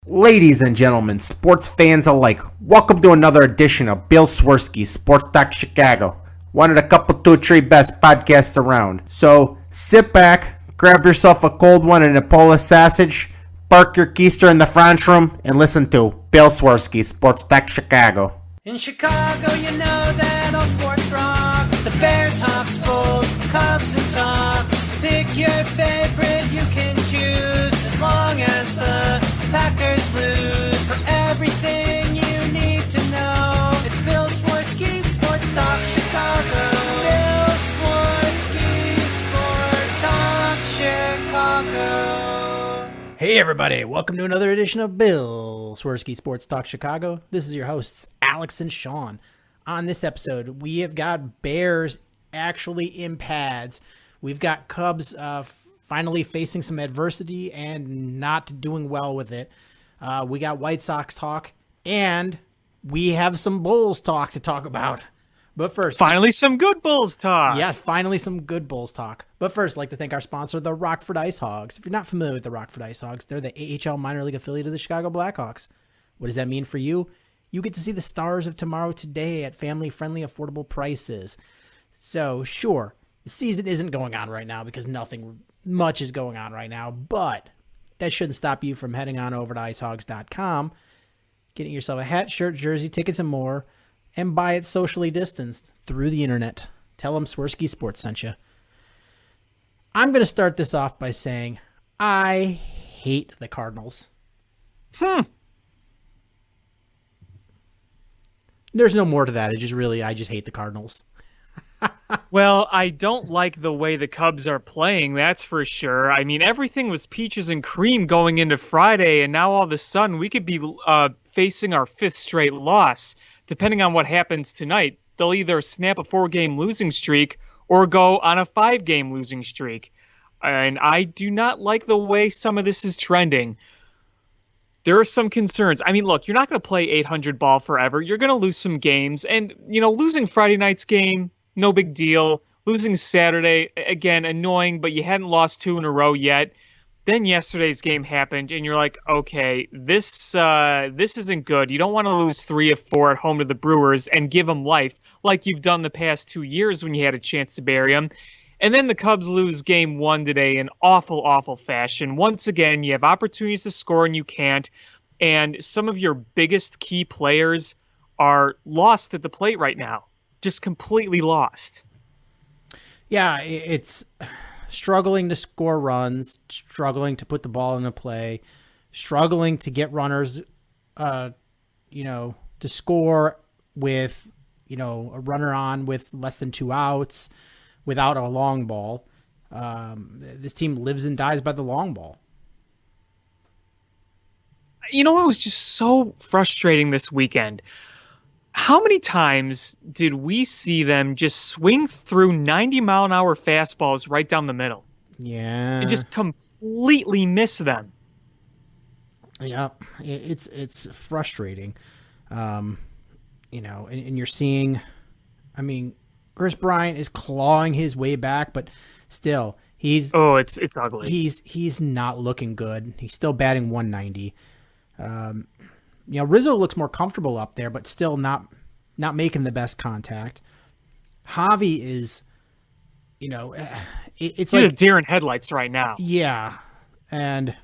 Ladies and gentlemen, sports fans alike, welcome to another edition of Bill Swerski, Sports Talk Chicago. One of the couple, two, three best podcasts around. So sit back, grab yourself a cold one and a Polish sausage, park your keister in the French room, and listen to Bill Swerski, Sports Talk Chicago. In Chicago, you know that all sports rock. The Bears, Hawks, Bulls, Cubs, and Sox. Pick your favorite, you can choose. As long as the Packers lose. For everything you need to know, it's Bill Swerski, Sports Talk Chicago. Bill Swerski, Sports Talk Chicago. Hey everybody, welcome to another edition of Bill Swerski Sports Talk Chicago. This is your hosts, Alex and Sean. On this episode, we have got Bears actually in pads. We've got Cubs finally facing some adversity and not doing well with it. We got White Sox talk, and we have some Bulls talk to talk about. But first, finally some good Bulls talk. Yes, finally some good Bulls talk. But first, I'd like to thank our sponsor, the Rockford Ice Hogs. If you're not familiar with the Rockford Ice Hogs, they're the AHL minor league affiliate of the Chicago Blackhawks. What does that mean for you? You get to see the stars of tomorrow today at family-friendly, affordable prices. So, sure, the season isn't going on right now because nothing much is going on right now, but that shouldn't stop you from heading on over to icehogs.com, getting yourself a hat, shirt, jersey, tickets, and more, and buy it socially distanced through the internet. Tell them Swerski Sports sent you. I'm going to start this off by saying I hate the Cardinals. There's no more to that. I just hate the Cardinals. Well, I don't like the way the Cubs are playing, that's for sure. I mean, everything was peaches and cream going into Friday, and now all of a sudden we could be facing our fifth straight loss. Depending on what happens tonight, they'll either snap a 4-game losing streak or go on a 5-game losing streak. And I do not like the way some of this is trending. There are some concerns. I mean, look, you're not going to play 800 ball forever. You're going to lose some games. And, losing Friday night's game, no big deal. Losing Saturday, again, annoying, but you hadn't lost 2 in a row yet. Then yesterday's game happened, and you're like, okay, this isn't good. You don't want to lose 3 of 4 at home to the Brewers and give them life like you've done the past 2 years when you had a chance to bury them. And then the Cubs lose game 1 today in awful, awful fashion. Once again, you have opportunities to score and you can't. And some of your biggest key players are lost at the plate right now. Just completely lost. Yeah, it's struggling to score runs, struggling to put the ball into play, struggling to get runners, to score with, a runner on with less than 2 outs without a long ball. This team lives and dies by the long ball. It was just so frustrating this weekend. How many times did we see them just swing through 90-mile-an-hour fastballs right down the middle? Yeah. And just completely miss them. Yeah, it's frustrating. And you're seeing, Chris Bryant is clawing his way back, but still, it's ugly. He's not looking good. He's still batting 190. Rizzo looks more comfortable up there, but still not making the best contact. Javi is, it's He's like a deer in headlights right now. Yeah, and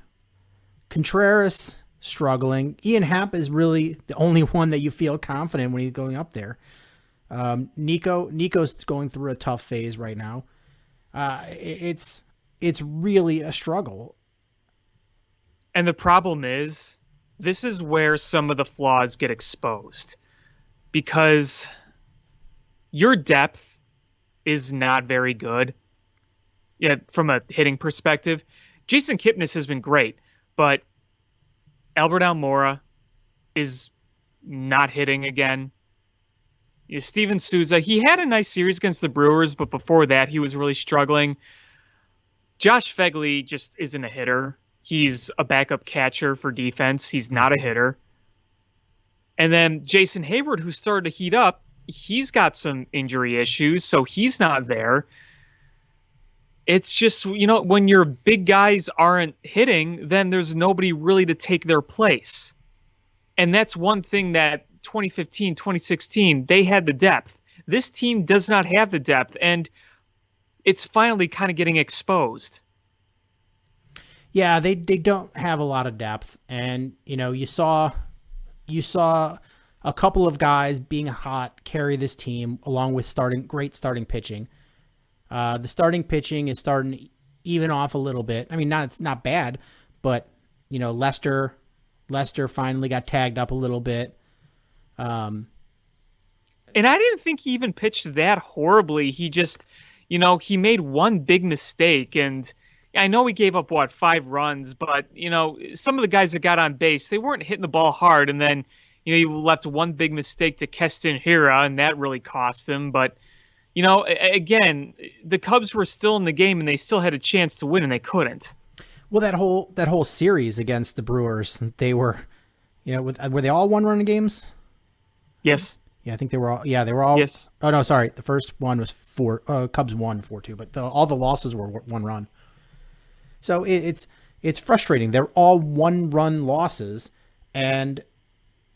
Contreras struggling. Ian Happ is really the only one that you feel confident when he's going up there. Nico's going through a tough phase right now. It's really a struggle. And the problem is, this is where some of the flaws get exposed, because your depth is not very good. Yeah, from a hitting perspective, Jason Kipnis has been great, but Albert Almora is not hitting again. Steven Souza, he had a nice series against the Brewers, but before that, he was really struggling. Josh Fegley just isn't a hitter. He's a backup catcher for defense. He's not a hitter. And then Jason Hayward, who started to heat up, he's got some injury issues, so he's not there. it's just, when your big guys aren't hitting, then there's nobody really to take their place. And that's one thing that 2015, 2016, they had the depth. This team does not have the depth, and it's finally kind of getting exposed. Yeah, they don't have a lot of depth, and you saw a couple of guys being hot carry this team along with great starting pitching. The starting pitching is starting to even off a little bit. I mean, not bad, but Lester finally got tagged up a little bit. And I didn't think he even pitched that horribly. He just, he made one big mistake, and I know he gave up 5 runs, but some of the guys that got on base, they weren't hitting the ball hard, and then he left one big mistake to Keston Hira, and that really cost him. But again, the Cubs were still in the game, and they still had a chance to win, and they couldn't. Well, that whole series against the Brewers, they were, were they all 1-run games? Yes. Yeah, I think they were all. Yeah, they were all. Yes. Oh no, sorry. The first one was Cubs won 4-2, but all the losses were 1 run. So it's frustrating. They're all 1-run losses, and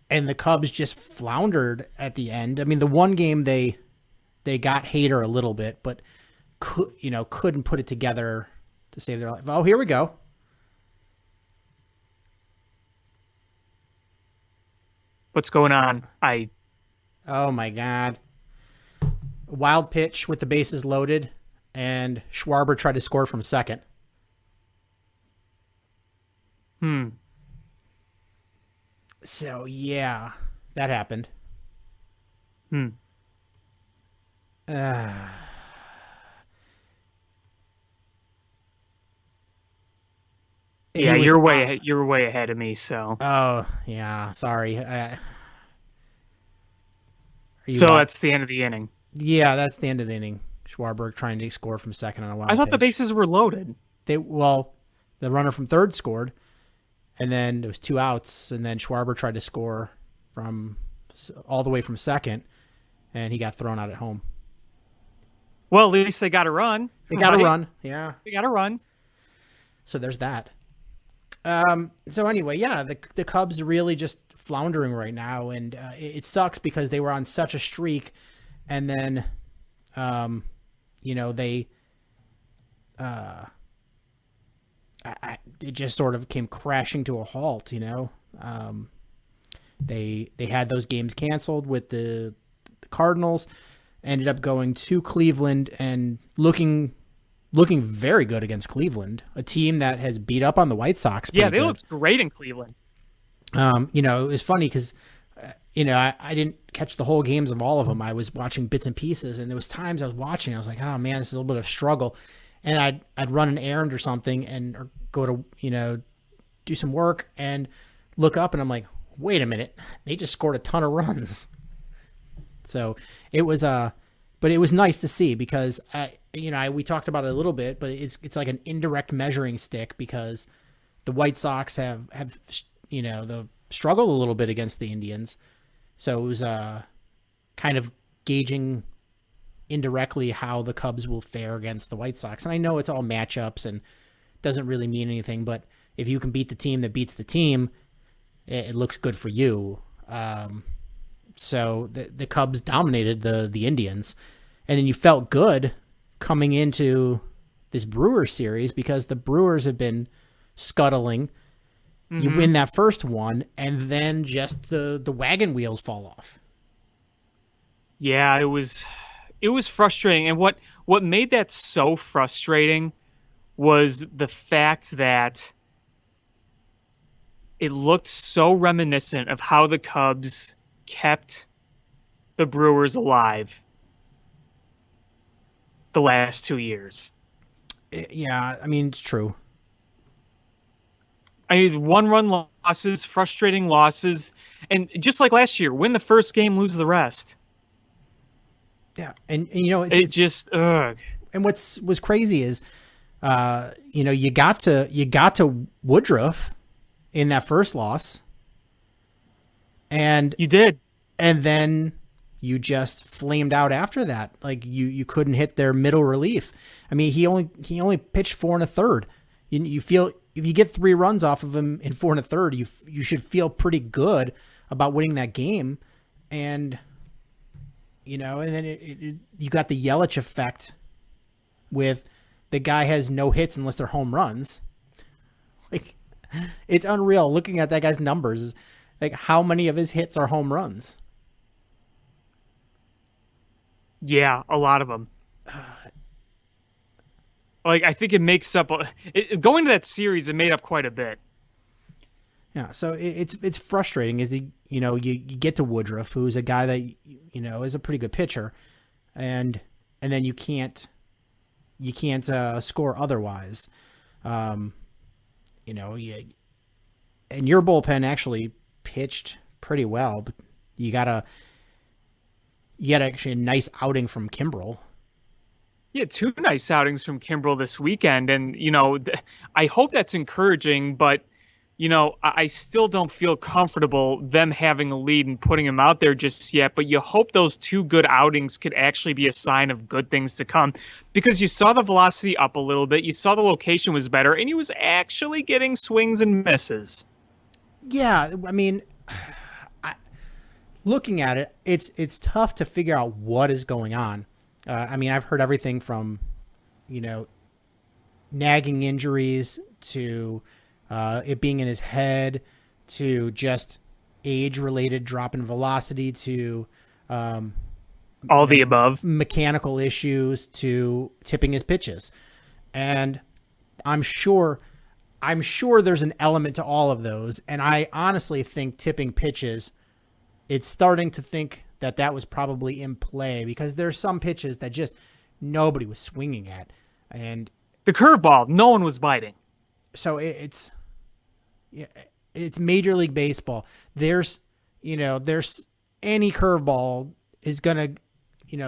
the Cubs just floundered at the end. I mean, the one game they got Hader a little bit, but couldn't put it together to save their life. Oh, here we go. What's going on? Oh my God. A wild pitch with the bases loaded, and Schwarber tried to score from second. So yeah, that happened. Yeah, you're way ahead of me. So. Oh yeah, sorry. That's the end of the inning. Yeah, that's the end of the inning. Schwarber trying to score from second on a wild I thought pitch. the bases were loaded. The runner from third scored, and then there was 2 outs, and then Schwarber tried to score from all the way from second, and he got thrown out at home. Well, at least they got a run. They got a run. Yeah. They got a run. So there's that. So anyway, yeah, the Cubs are really just floundering right now, and it sucks because they were on such a streak, and then, they, it just sort of came crashing to a halt. They had those games canceled with the Cardinals, ended up going to Cleveland and looking very good against Cleveland, a team that has beat up on the White Sox. Yeah, they looked great in Cleveland. It was funny because, I didn't catch the whole games of all of them. I was watching bits and pieces, and there was times I was watching, I was like, oh man, this is a little bit of a struggle. And I'd run an errand or something or go to, do some work and look up, and I'm like, wait a minute, they just scored a ton of runs. So it was, but it was nice to see because we talked about it a little bit, but it's like an indirect measuring stick because the White Sox have the struggled a little bit against the Indians. So it was kind of gauging indirectly how the Cubs will fare against the White Sox. And I know it's all matchups and doesn't really mean anything, but if you can beat the team that beats the team, it looks good for you. So the Cubs dominated the Indians, and then you felt good coming into this Brewers series because the Brewers have been scuttling. Mm-hmm. You win that first one, and then just the wagon wheels fall off. Yeah, it was frustrating, and what made that so frustrating was the fact that it looked so reminiscent of how the Cubs kept the Brewers alive the last 2 years. Yeah, I mean, it's true. I mean, 1-run losses, frustrating losses, and just like last year, win the first game, lose the rest. Yeah, and it's just ugh. And was crazy is, you got to Woodruff in that first loss, and you did, and then you just flamed out after that. Like you couldn't hit their middle relief. I mean, he only pitched 4 1/3. You feel if you get 3 runs off of him in 4 1/3, you should feel pretty good about winning that game. And and then you got the Yelich effect with the guy has no hits unless they're home runs. Like, it's unreal looking at that guy's numbers. Like, how many of his hits are home runs? Yeah, a lot of them. Like, I think it makes up going to that series. It made up quite a bit. Yeah, so it's frustrating. Is you get to Woodruff, who's a guy that is a pretty good pitcher, and then you can't score otherwise. And your bullpen actually pitched pretty well, but you got actually a nice outing from Kimbrel. Yeah, 2 nice outings from Kimbrel this weekend, and I hope that's encouraging, but I still don't feel comfortable them having a lead and putting him out there just yet. But you hope those 2 good outings could actually be a sign of good things to come, because you saw the velocity up a little bit. You saw the location was better, and he was actually getting swings and misses. Yeah, I mean, looking at it, it's tough to figure out what is going on. I mean, I've heard everything from, nagging injuries to it being in his head, to just age-related drop in velocity, to all the above, mechanical issues, to tipping his pitches. And I'm sure there's an element to all of those. And I honestly think tipping pitches, it's starting to think that was probably in play, because there's some pitches that just nobody was swinging at. And the curveball, no one was biting. So it's Major League Baseball. There's any curveball is going to,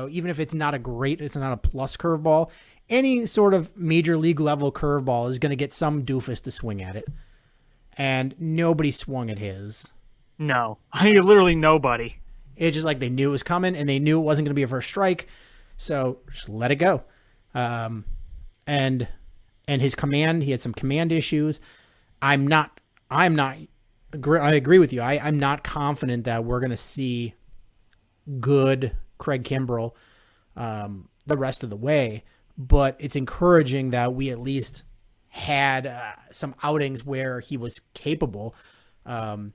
even if it's not a plus curveball, any sort of Major League level curveball is going to get some doofus to swing at it. And nobody swung at his. No, literally nobody. It's just like they knew it was coming, and they knew it wasn't going to be a first strike. So just let it go. And his command, he had some command issues. I agree with you. I'm not confident that we're going to see good Craig Kimbrel the rest of the way, but it's encouraging that we at least had some outings where he was capable, and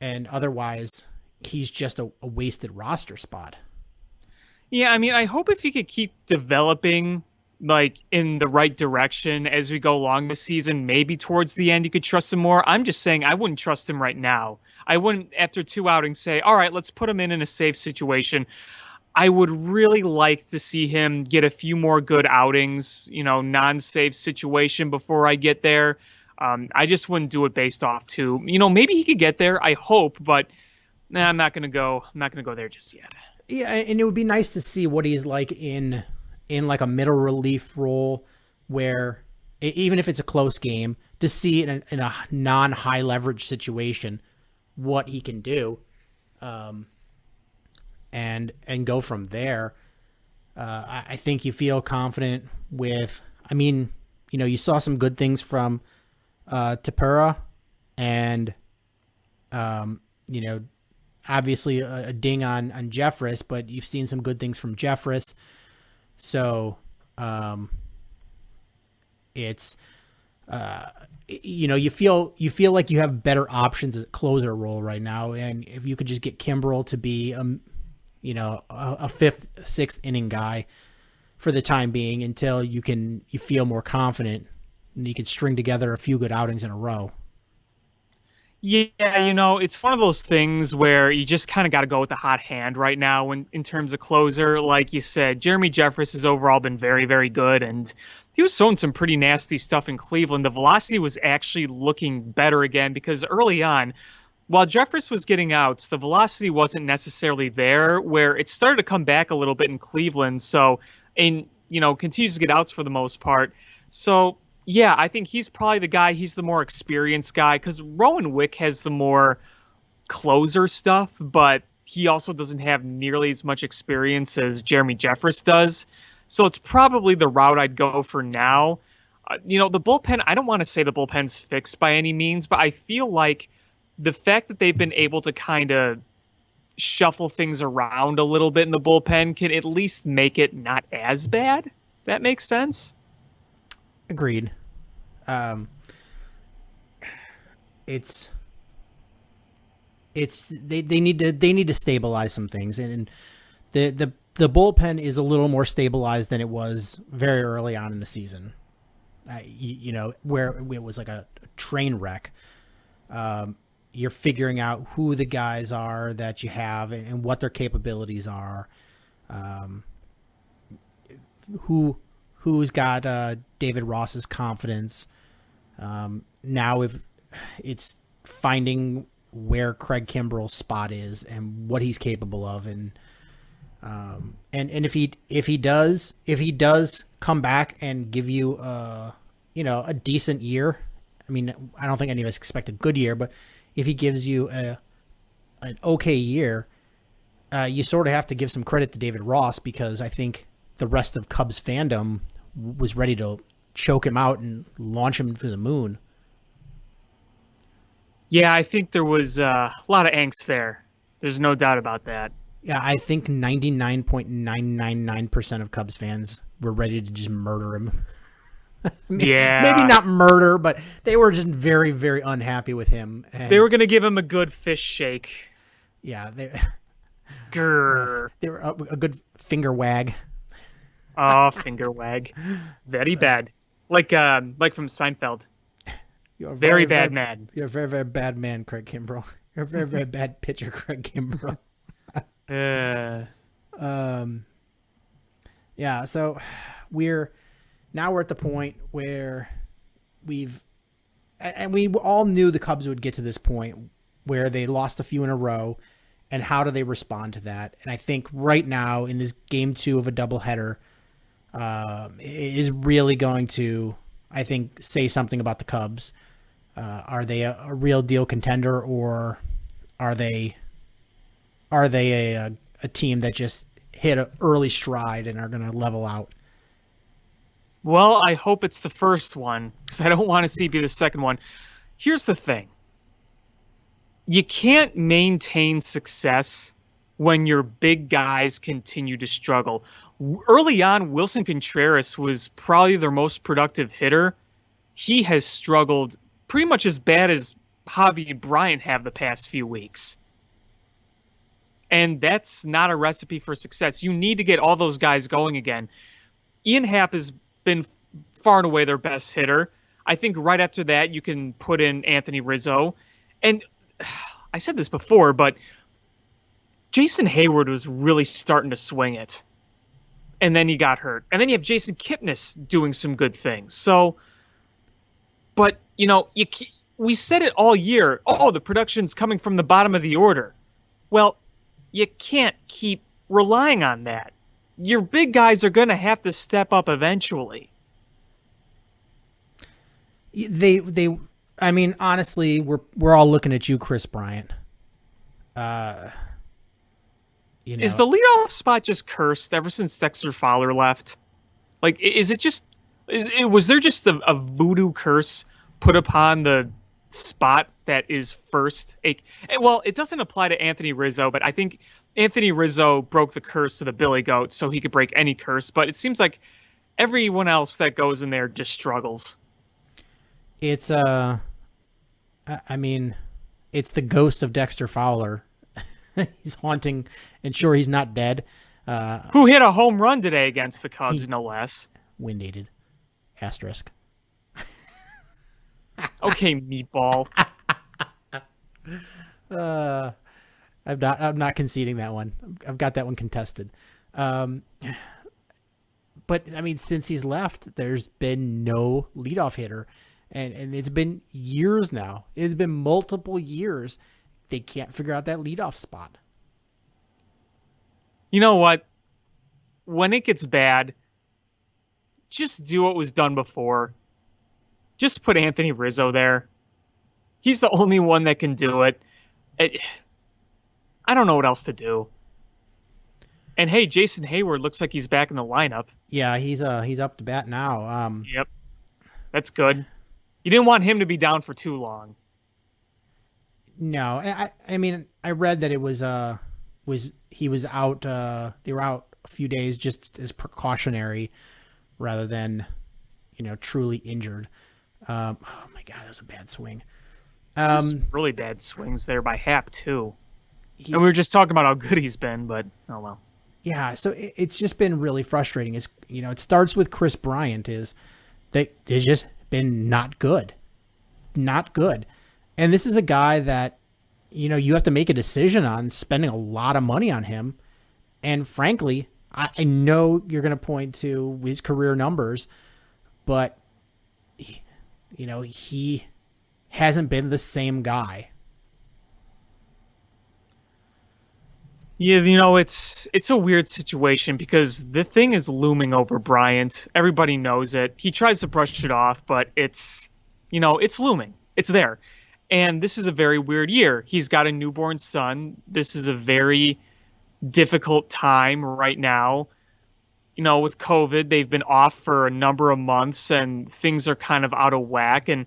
otherwise he's just a wasted roster spot. Yeah, I mean, I hope if he could keep developing like in the right direction as we go along this season, maybe towards the end you could trust him more. I'm just saying I wouldn't trust him right now. I wouldn't, after 2 outings, say, all right, let's put him in a safe situation. I would really like to see him get a few more good outings, non-safe situation before I get there. I just wouldn't do it based off 2. Maybe he could get there, I hope, but I'm not going to go there just yet. Yeah, and it would be nice to see what he's like in like a middle relief role, where even if it's a close game, to see it in a non-high leverage situation what he can do, and go from there. I think you feel confident with. I mean, you saw some good things from Tepera, and obviously a ding on Jeffress, but you've seen some good things from Jeffress. So, it's, you feel like you have better options at closer role right now. And if you could just get Kimbrel to be, a 5th, 6th inning guy for the time being, until you feel more confident and you can string together a few good outings in a row. Yeah, it's one of those things where you just kind of got to go with the hot hand right now in terms of closer. Like you said, Jeremy Jeffress has overall been very, very good, and he was showing some pretty nasty stuff in Cleveland. The velocity was actually looking better again, because early on, while Jeffress was getting outs, the velocity wasn't necessarily there, where it started to come back a little bit in Cleveland. So, continues to get outs for the most part. So, yeah, I think he's probably the guy. He's the more experienced guy, because Rowan Wick has the more closer stuff, but he also doesn't have nearly as much experience as Jeremy Jeffress does. So it's probably the route I'd go for now. The bullpen, I don't want to say the bullpen's fixed by any means, but I feel like the fact that they've been able to kind of shuffle things around a little bit in the bullpen can at least make it not as bad. That makes sense. Agreed. They need to stabilize some things, and the bullpen is a little more stabilized than it was very early on in the season. Where it was like a train wreck. You're figuring out who the guys are that you have and what their capabilities are. Who's got David Ross's confidence. Now if it's finding where Craig Kimbrell's spot is and what he's capable of, and if he does come back and give you a decent year. I mean, I don't think any of us expect a good year, but if he gives you an okay year, you sort of have to give some credit to David Ross, because I think the rest of Cubs fandom was ready to choke him out and launch him to the moon. Yeah, I think there was a lot of angst there. There's no doubt about that. Yeah, I think 99.999% of Cubs fans were ready to just murder him. Maybe not murder, but they were just very, very unhappy with him. And they were going to give him a good fish shake. Yeah, they were a good finger wag. Oh, finger wag, very bad. Like from Seinfeld. You're a very bad man. You're a very, very bad man, Craig Kimbrell. You're a very, very bad pitcher, Craig Kimbrell. Yeah. So we're at the point where we all knew the Cubs would get to this point where they lost a few in a row, and how do they respond to that? And I think right now in this game 2 of a doubleheader, is really going to, I think, say something about the Cubs. Are they a real deal contender, or are they a team that just hit an early stride and are going to level out? Well, I hope it's the first one, because I don't want to see it be the second one. Here's the thing. You can't maintain success when your big guys continue to struggle. Early on, Wilson Contreras was probably their most productive hitter. He has struggled pretty much as bad as Javi and Bryant have the past few weeks. And that's not a recipe for success. You need to get all those guys going again. Ian Happ has been far and away their best hitter. I think right after that, you can put in Anthony Rizzo. And I said this before, but Jason Hayward was really starting to swing it. And then he got hurt. And then you have Jason Kipnis doing some good things. So, but, we said it all year. Oh, the production's coming from the bottom of the order. Well, you can't keep relying on that. Your big guys are going to have to step up eventually. I mean, honestly, we're all looking at you, Chris Bryant. Is the leadoff spot just cursed ever since Dexter Fowler left? Like, was there just a voodoo curse put upon the spot that is first? Well, it doesn't apply to Anthony Rizzo, but I think Anthony Rizzo broke the curse to the Billy Goat, so he could break any curse. But it seems like everyone else that goes in there just struggles. It's I mean, it's the ghost of Dexter Fowler. He's haunting, and sure, he's not dead. Who hit a home run today against the Cubs, no less. Wind-aided. Asterisk. Okay, meatball. I'm not conceding that one. I've got that one contested. But I mean, since he's left, there's been no leadoff hitter, and it's been years now. It's been multiple years. They can't figure out that leadoff spot. You know what? When it gets bad, just do what was done before. Just put Anthony Rizzo there. He's the only one that can do it. I don't know what else to do. And hey, Jason Hayward looks like he's back in the lineup. Yeah, he's up to bat now. Yep, that's good. You didn't want him to be down for too long. No, I mean, I read that it was he was out. They were out a few days just as precautionary, rather than, truly injured. Oh my God, that was a bad swing. Some really bad swings there by Happ too. And we were just talking about how good he's been, but oh well. Yeah, so it's just been really frustrating. It starts with Chris Bryant. They've just been not good. And this is a guy that, you have to make a decision on spending a lot of money on him. And frankly, I know you're going to point to his career numbers, but, he hasn't been the same guy. Yeah, it's a weird situation because the thing is looming over Bryant. Everybody knows it. He tries to brush it off, but it's looming. It's there. And this is a very weird year. He's got a newborn son. This is a very difficult time right now. With COVID, they've been off for a number of months and things are kind of out of whack. And,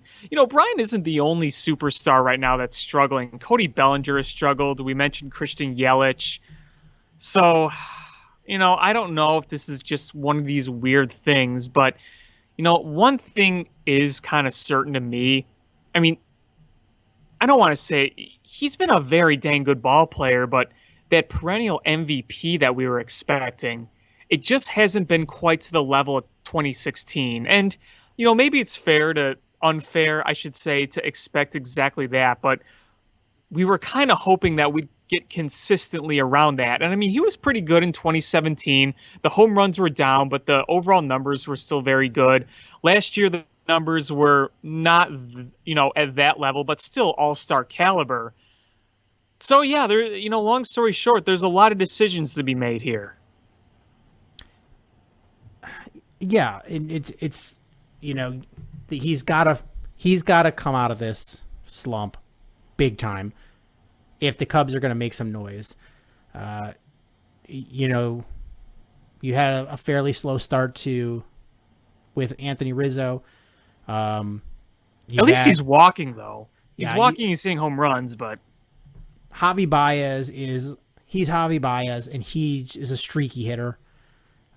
Bryant isn't the only superstar right now that's struggling. Cody Bellinger has struggled. We mentioned Christian Yelich. So, I don't know if this is just one of these weird things, but, one thing is kind of certain to me. I mean, I don't want to say he's been a very dang good ball player, but that perennial MVP that we were expecting, it just hasn't been quite to the level of 2016. And, maybe it's unfair, I should say, to expect exactly that. But we were kind of hoping that we'd get consistently around that. And I mean, he was pretty good in 2017. The home runs were down, but the overall numbers were still very good. Last year, the numbers were not, at that level, but still all-star caliber. So yeah, long story short, there's a lot of decisions to be made here. Yeah, it's he's got to come out of this slump big time if the Cubs are going to make some noise. You had a fairly slow start with Anthony Rizzo. At least he's walking though. He's walking. He's hitting home runs, but Javi Baez he's Javi Baez, and he is a streaky hitter.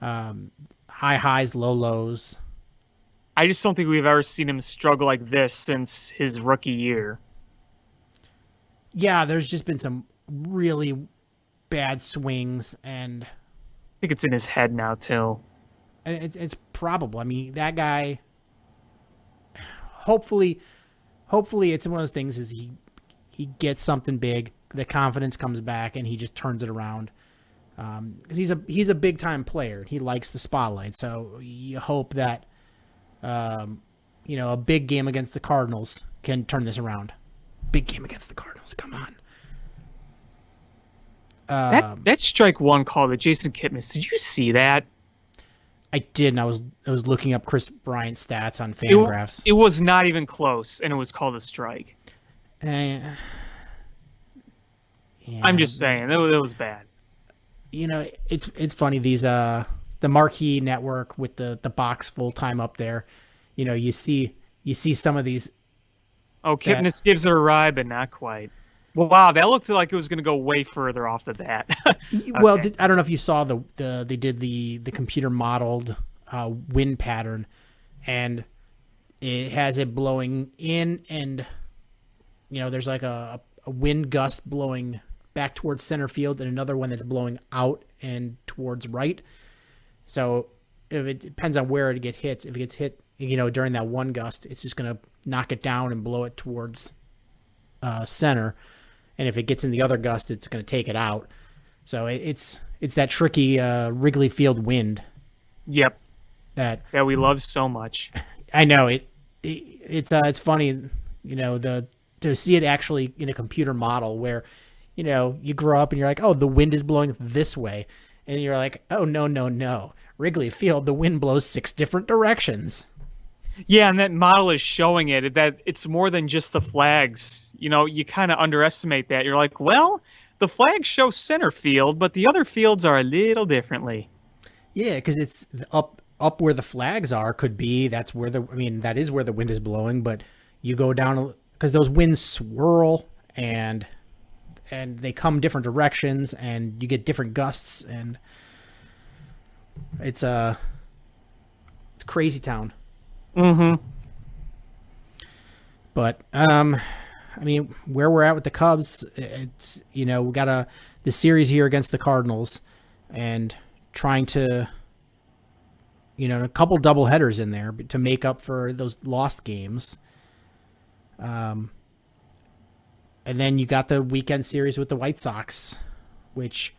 High highs, low lows. I just don't think we've ever seen him struggle like this since his rookie year. Yeah, there's just been some really bad swings, and I think it's in his head now too. And it's probable. I mean, that guy. Hopefully, it's one of those things. Is he gets something big, the confidence comes back, and he just turns it around. Because he's a big time player. He likes the spotlight, so you hope that a big game against the Cardinals can turn this around. Big game against the Cardinals. Come on. That strike one call that Jason Kitt missed. Did you see that? I did, and I was looking up Chris Bryant's stats on Fangraphs. It was not even close, and it was called a strike. Yeah, I'm just saying, it was bad. It's funny, these the Marquee Network with the box full time up there. You see some of these. Oh, Kipnis gives it a ride, but not quite. Well, wow, that looked like it was going to go way further off the bat. Okay. Well, I don't know if you saw they did the computer modeled wind pattern, and it has it blowing in, and there's like a wind gust blowing back towards center field, and another one that's blowing out and towards right. So if it depends on where it hits. If it gets hit, during that one gust, it's just going to knock it down and blow it towards center. And if it gets in the other gust, it's going to take it out. So it's that tricky Wrigley Field wind. Yep. That we love so much. I know it's funny, to see it actually in a computer model where, you grow up and you're like, oh, the wind is blowing this way. And you're like, oh, no. Wrigley Field, the wind blows 6 different directions. Yeah, and that model is showing it, that it's more than just the flags. You kind of underestimate that. You're like, well, the flags show center field, but the other fields are a little differently. Yeah, because it's up where the flags are could be. That is where the wind is blowing. But you go down because those winds swirl and they come different directions, and you get different gusts, and it's crazy town. Mm-hmm. But where we're at with the Cubs, it's we got the series here against the Cardinals, and trying to a couple double headers in there to make up for those lost games. And then you got the weekend series with the White Sox, which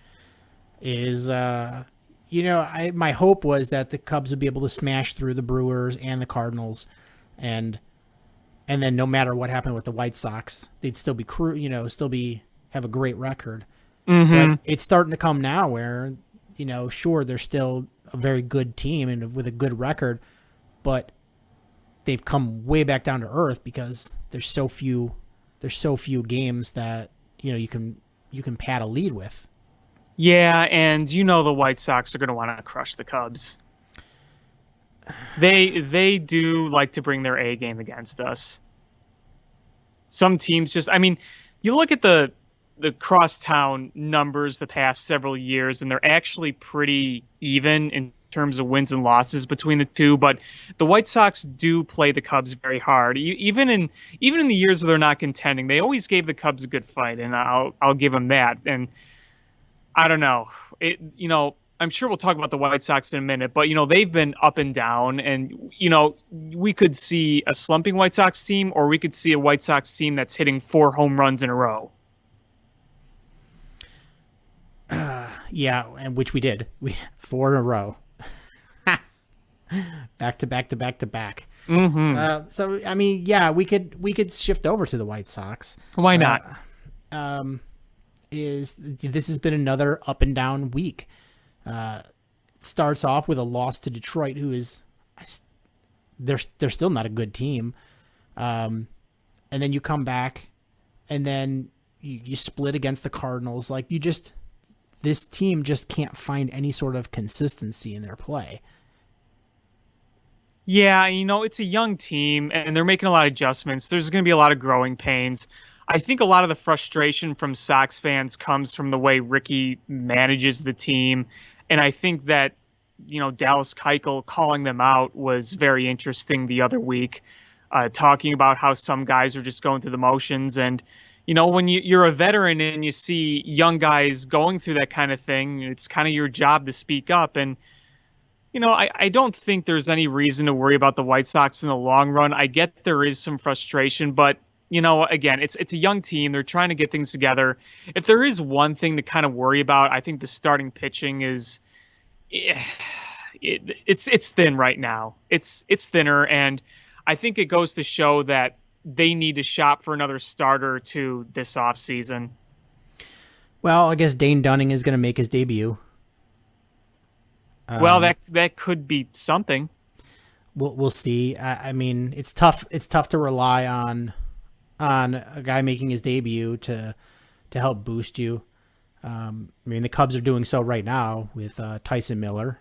is my hope was that the Cubs would be able to smash through the Brewers and the Cardinals, and then no matter what happened with the White Sox, they'd still be have a great record. Mm-hmm. But it's starting to come now where, sure, they're still a very good team and with a good record, but they've come way back down to earth because there's so few games that, you can pad a lead with. Yeah, and the White Sox are going to want to crush the Cubs. They do like to bring their A game against us. Some teams you look at the crosstown numbers the past several years, and they're actually pretty even in terms of wins and losses between the two. But the White Sox do play the Cubs very hard. Even in the years where they're not contending, they always gave the Cubs a good fight, and I'll give them that. And I don't know. I'm sure we'll talk about the White Sox in a minute, but, they've been up and down, and, we could see a slumping White Sox team, or we could see a White Sox team that's hitting 4 home runs in a row. Yeah, and which we did. 4 in a row. Back to back to back to back. Mm-hmm. We could shift over to the White Sox. Why not? This has been another up and down week. Starts off with a loss to Detroit, who is they're still not a good team. And then you come back, and then you split against the Cardinals. This team just can't find any sort of consistency in their play. Yeah, it's a young team, and they're making a lot of adjustments. There's going to be a lot of growing pains. I think a lot of the frustration from Sox fans comes from the way Ricky manages the team. And I think that, Dallas Keuchel calling them out was very interesting the other week, talking about how some guys are just going through the motions. And, when you're a veteran and you see young guys going through that kind of thing, it's kind of your job to speak up. And, I don't think there's any reason to worry about the White Sox in the long run. I get there is some frustration, but again, it's a young team. They're trying to get things together. If there is one thing to kind of worry about, I think the starting pitching is it's thin right now. It's thinner, and I think it goes to show that they need to shop for another starter to this offseason. Well, I guess Dane Dunning is going to make his debut. Well, that could be something. We'll see. It's tough. It's tough to rely on a guy making his debut to help boost you. The Cubs are doing so right now with Tyson Miller,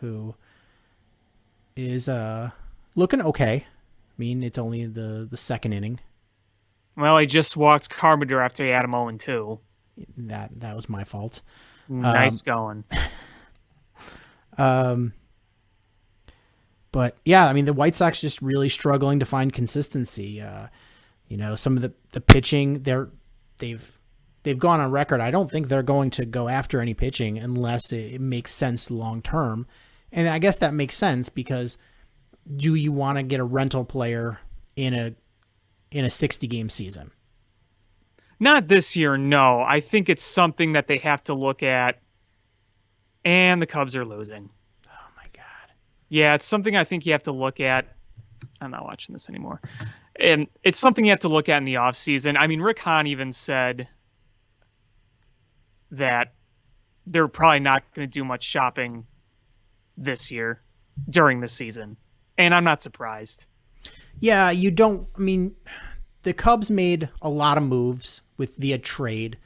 who is looking okay. It's only the second inning. Well, he just walked Carpenter after he had him 0-2. That was my fault. Nice going. But yeah, the White Sox just really struggling to find consistency. Some of the pitching they've gone on record. I don't think they're going to go after any pitching unless it makes sense long term. And I guess that makes sense because do you want to get a rental player in a 60-game season? Not this year, no. I think it's something that they have to look at. And the Cubs are losing. Oh, my God. Yeah, it's something I think you have to look at. I'm not watching this anymore. And it's something you have to look at in the offseason. Rick Hahn even said that they're probably not going to do much shopping this year during the season. And I'm not surprised. Yeah, you don't. the Cubs made a lot of moves via trade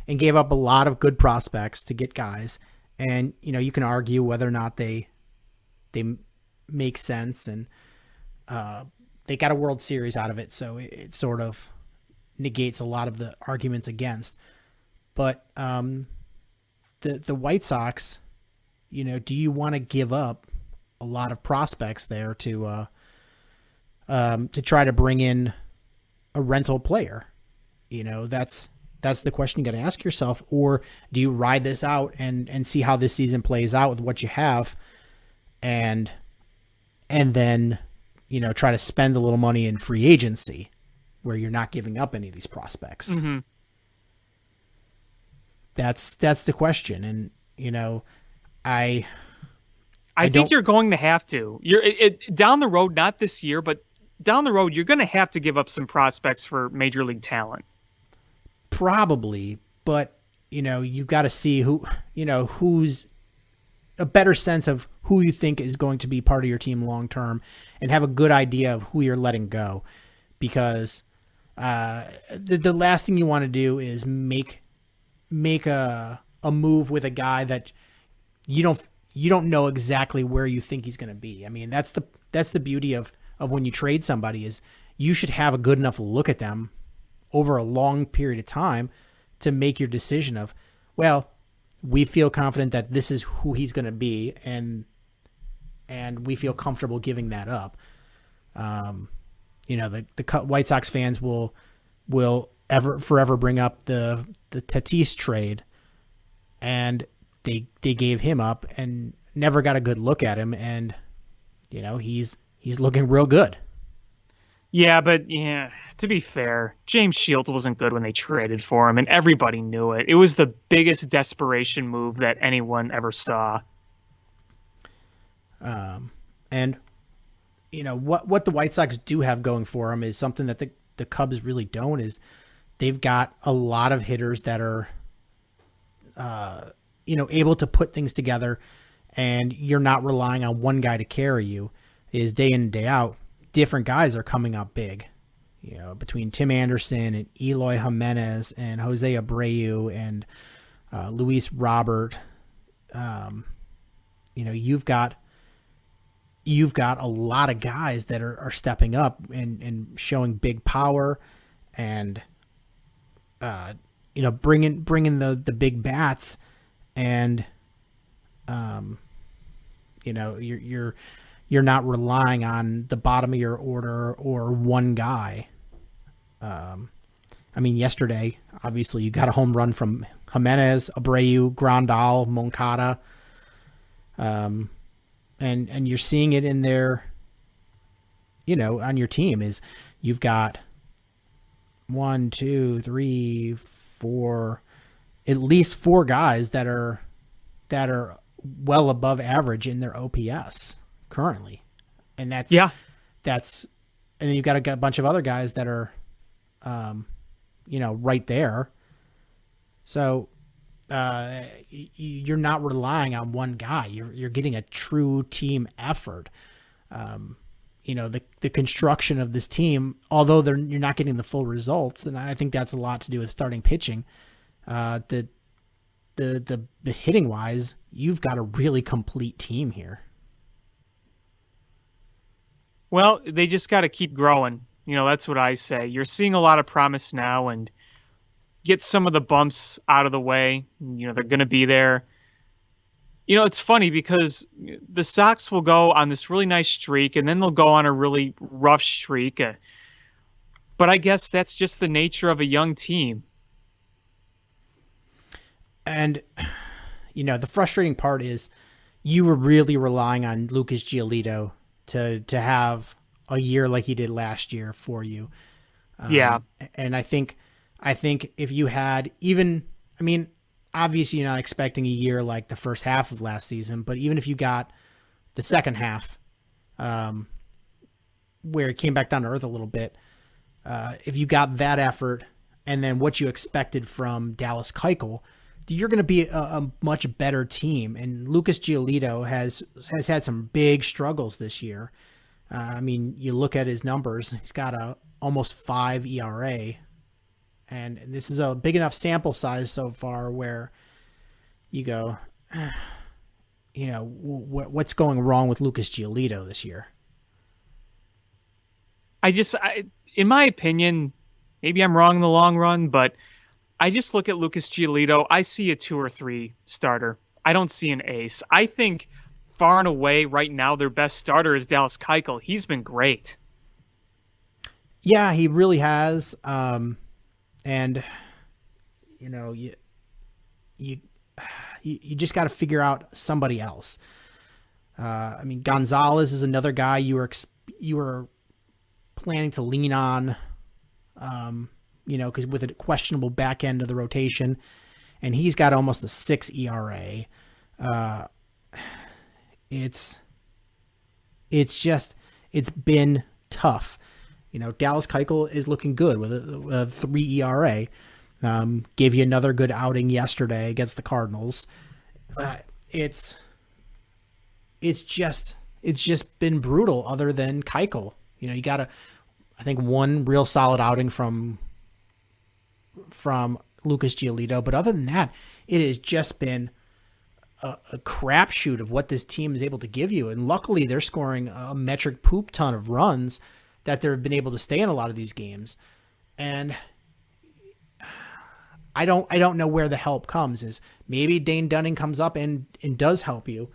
and gave up a lot of good prospects to get guys. And, you can argue whether or not they make sense, and they got a World Series out of it. So it sort of negates a lot of the arguments against. But the White Sox, do you want to give up a lot of prospects there to try to bring in a rental player? That's the question you got to ask yourself. Or do you ride this out and see how this season plays out with what you have, and then try to spend a little money in free agency where you're not giving up any of these prospects? Mm-hmm. That's the question. And I think you're going to have to. Down the road, not this year, but down the road, you're going to have to give up some prospects for major league talent. Probably, but you got to see who's a better sense of who you think is going to be part of your team long term, and have a good idea of who you're letting go, because the last thing you want to do is make a move with a guy that you don't know exactly where you think he's going to be. I mean, that's the beauty of when you trade somebody, is you should have a good enough look at them over a long period of time to make your decision of, well, we feel confident that this is who he's going to be, and we feel comfortable giving that up. The White Sox fans will forever bring up the Tatis trade, and they gave him up and never got a good look at him, and he's looking real good. Yeah, but to be fair, James Shields wasn't good when they traded for him, and everybody knew it. It was the biggest desperation move that anyone ever saw. And what the White Sox do have going for them is something that the Cubs really don't, is they've got a lot of hitters that are able to put things together, and you're not relying on one guy to carry you. Is day in and day out, different guys are coming up big, between Tim Anderson and Eloy Jimenez and Jose Abreu and Luis Robert. You've got a lot of guys that are stepping up and showing big power, and bringing the big bats, and you're not relying on the bottom of your order or one guy. Yesterday, obviously, you got a home run from Jimenez, Abreu, Grandal, Moncada. And you're seeing it in their, on your team, is you've got 1, 2, 3, 4, at least 4 guys that are well above average in their OPS currently. And and then you've got a bunch of other guys that are, right there. So, you're not relying on one guy. You're getting a true team effort. The construction of this team, although you're not getting the full results, and I think that's a lot to do with starting pitching. The hitting wise, you've got a really complete team here. Well, they just got to keep growing. That's what I say. You're seeing a lot of promise now, and get some of the bumps out of the way. They're going to be there. It's funny because the Sox will go on this really nice streak, and then they'll go on a really rough streak. But I guess that's just the nature of a young team. And, the frustrating part is you were really relying on Lucas Giolito to have a year like he did last year for you. Yeah. And I think if you had obviously you're not expecting a year like the first half of last season, but even if you got the second half, where it came back down to earth a little bit, if you got that effort and then what you expected from Dallas Keuchel, you're going to be a much better team. And Lucas Giolito has had some big struggles this year. I mean, you look at his numbers, he's got a almost 5 ERA, and this is a big enough sample size so far where you go, what's going wrong with Lucas Giolito this year? In my opinion, maybe I'm wrong in the long run, but I just look at Lucas Giolito. I see a 2 or 3 starter. I don't see an ace. I think far and away right now their best starter is Dallas Keuchel. He's been great. Yeah, he really has. And you just got to figure out somebody else. I mean, Gonzalez is another guy you were planning to lean on, because with a questionable back end of the rotation, and he's got almost a 6 ERA. It's been tough. Dallas Keuchel is looking good with a 3 ERA. Gave you another good outing yesterday against the Cardinals. It's just been brutal other than Keuchel. You got I think one real solid outing from Lucas Giolito, but other than that, it has just been a crapshoot of what this team is able to give you. And luckily they're scoring a metric poop ton of runs that they've been able to stay in a lot of these games. And I don't know where the help comes. Is maybe Dane Dunning comes up and does help you.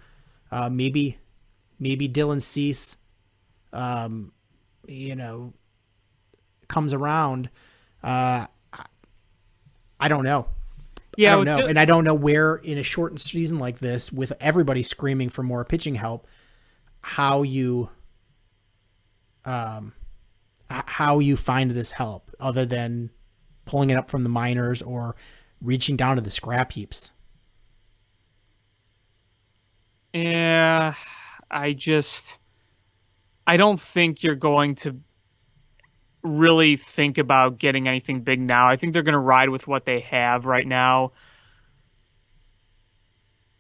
Maybe Dylan Cease, comes around. I don't know. Yeah, I don't know. And I don't know where in a shortened season like this, with everybody screaming for more pitching help, how you find this help other than pulling it up from the minors or reaching down to the scrap heaps. Yeah, I don't think you're going to really think about getting anything big now. I think they're going to ride with what they have right now.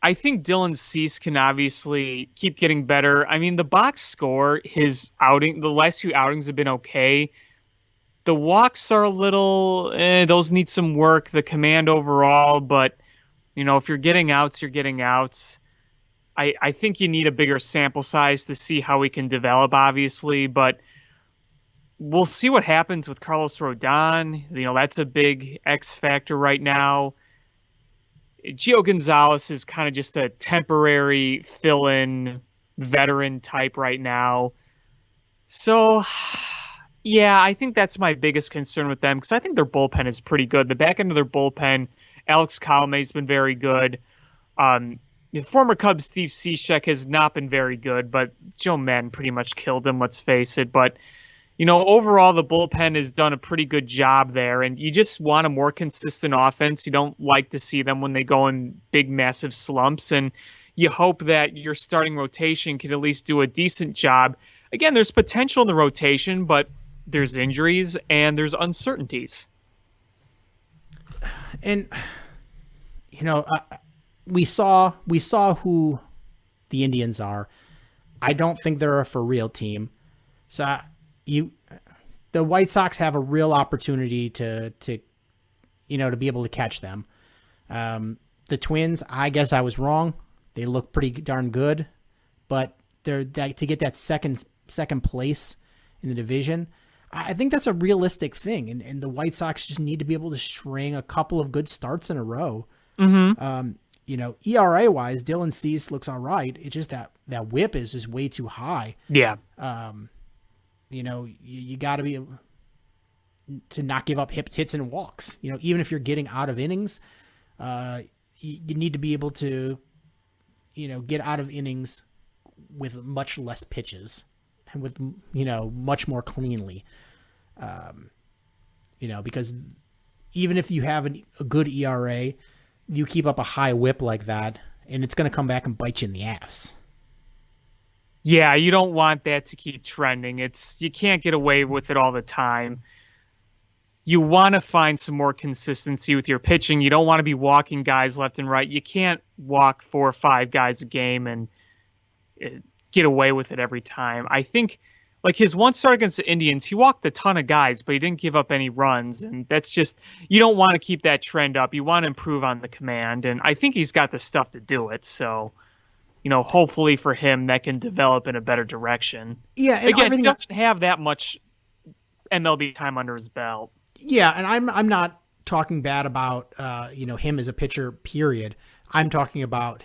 I think Dylan Cease can obviously keep getting better. I mean, the box score, the last 2 outings have been okay. The walks are a little, those need some work, the command overall, but, if you're getting outs, you're getting outs. I think you need a bigger sample size to see how we can develop, obviously, but we'll see what happens with Carlos Rodon. That's a big X factor right now. Gio Gonzalez is kind of just a temporary fill-in veteran type right now. So, yeah, I think that's my biggest concern with them because I think their bullpen is pretty good. The back end of their bullpen, Alex Colomé has been very good. The former Cubs Steve Cishek has not been very good, but Joe Madden pretty much killed him, let's face it. But, overall the bullpen has done a pretty good job there, and you just want a more consistent offense. You don't like to see them when they go in big, massive slumps, and you hope that your starting rotation can at least do a decent job. Again, there's potential in the rotation, but there's injuries and there's uncertainties. And, we saw who the Indians are. I don't think they're a for real team. So the White Sox have a real opportunity to be able to catch them. The Twins, I guess I was wrong. They look pretty darn good, but to get that second place in the division, I think that's a realistic thing. And the White Sox just need to be able to string a couple of good starts in a row. Mm-hmm. ERA wise, Dylan Cease looks all right. It's just that whip is just way too high. Yeah. You got to be able to not give up hits and walks. Even if you're getting out of innings, you need to be able to, get out of innings with much less pitches and with, much more cleanly. Because even if you have a good ERA, you keep up a high whip like that, and it's going to come back and bite you in the ass. Yeah, you don't want that to keep trending. You can't get away with it all the time. You want to find some more consistency with your pitching. You don't want to be walking guys left and right. You can't walk 4 or 5 guys a game and get away with it every time. I think Like his one start against the Indians, he walked a ton of guys, but he didn't give up any runs. And that's just, you don't want to keep that trend up. You want to improve on the command. And I think he's got the stuff to do it. So, hopefully for him, that can develop in a better direction. Yeah. And again, he doesn't have that much MLB time under his belt. Yeah. And I'm not talking bad about, him as a pitcher, period. I'm talking about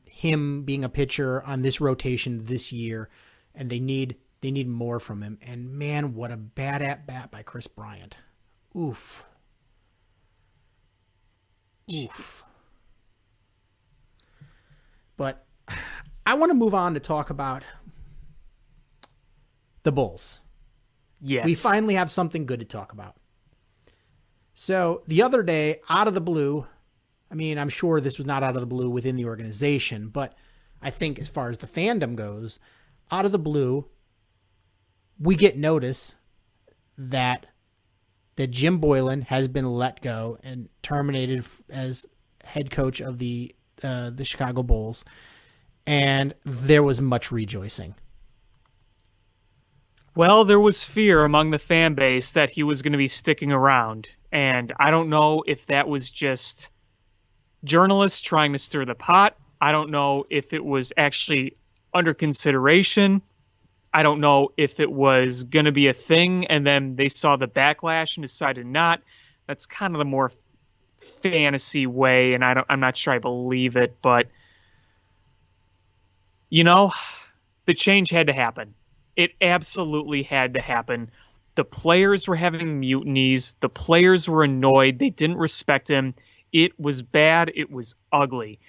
him being a pitcher on this rotation this year, and they need more from him. And man, what a bad at bat by Chris Bryant. Oof. Oof. But I want to move on to talk about the Bulls. Yes. We finally have something good to talk about. So the other day, out of the blue, I mean, I'm sure this was not out of the blue within the organization, but I think as far as the fandom goes, out of the blue, we get notice that Jim Boylen has been let go and terminated as head coach of the Chicago Bulls, and there was much rejoicing. Well, there was fear among the fan base that he was going to be sticking around, and I don't know if that was just journalists trying to stir the pot. I don't know if it was actually under consideration. I don't know if it was going to be a thing and then they saw the backlash and decided not. That's kind of the more fantasy way, and I'm not sure I believe it, but the change had to happen. It absolutely had to happen. The players were having mutinies. The players were annoyed. They didn't respect him. It was bad. It was ugly.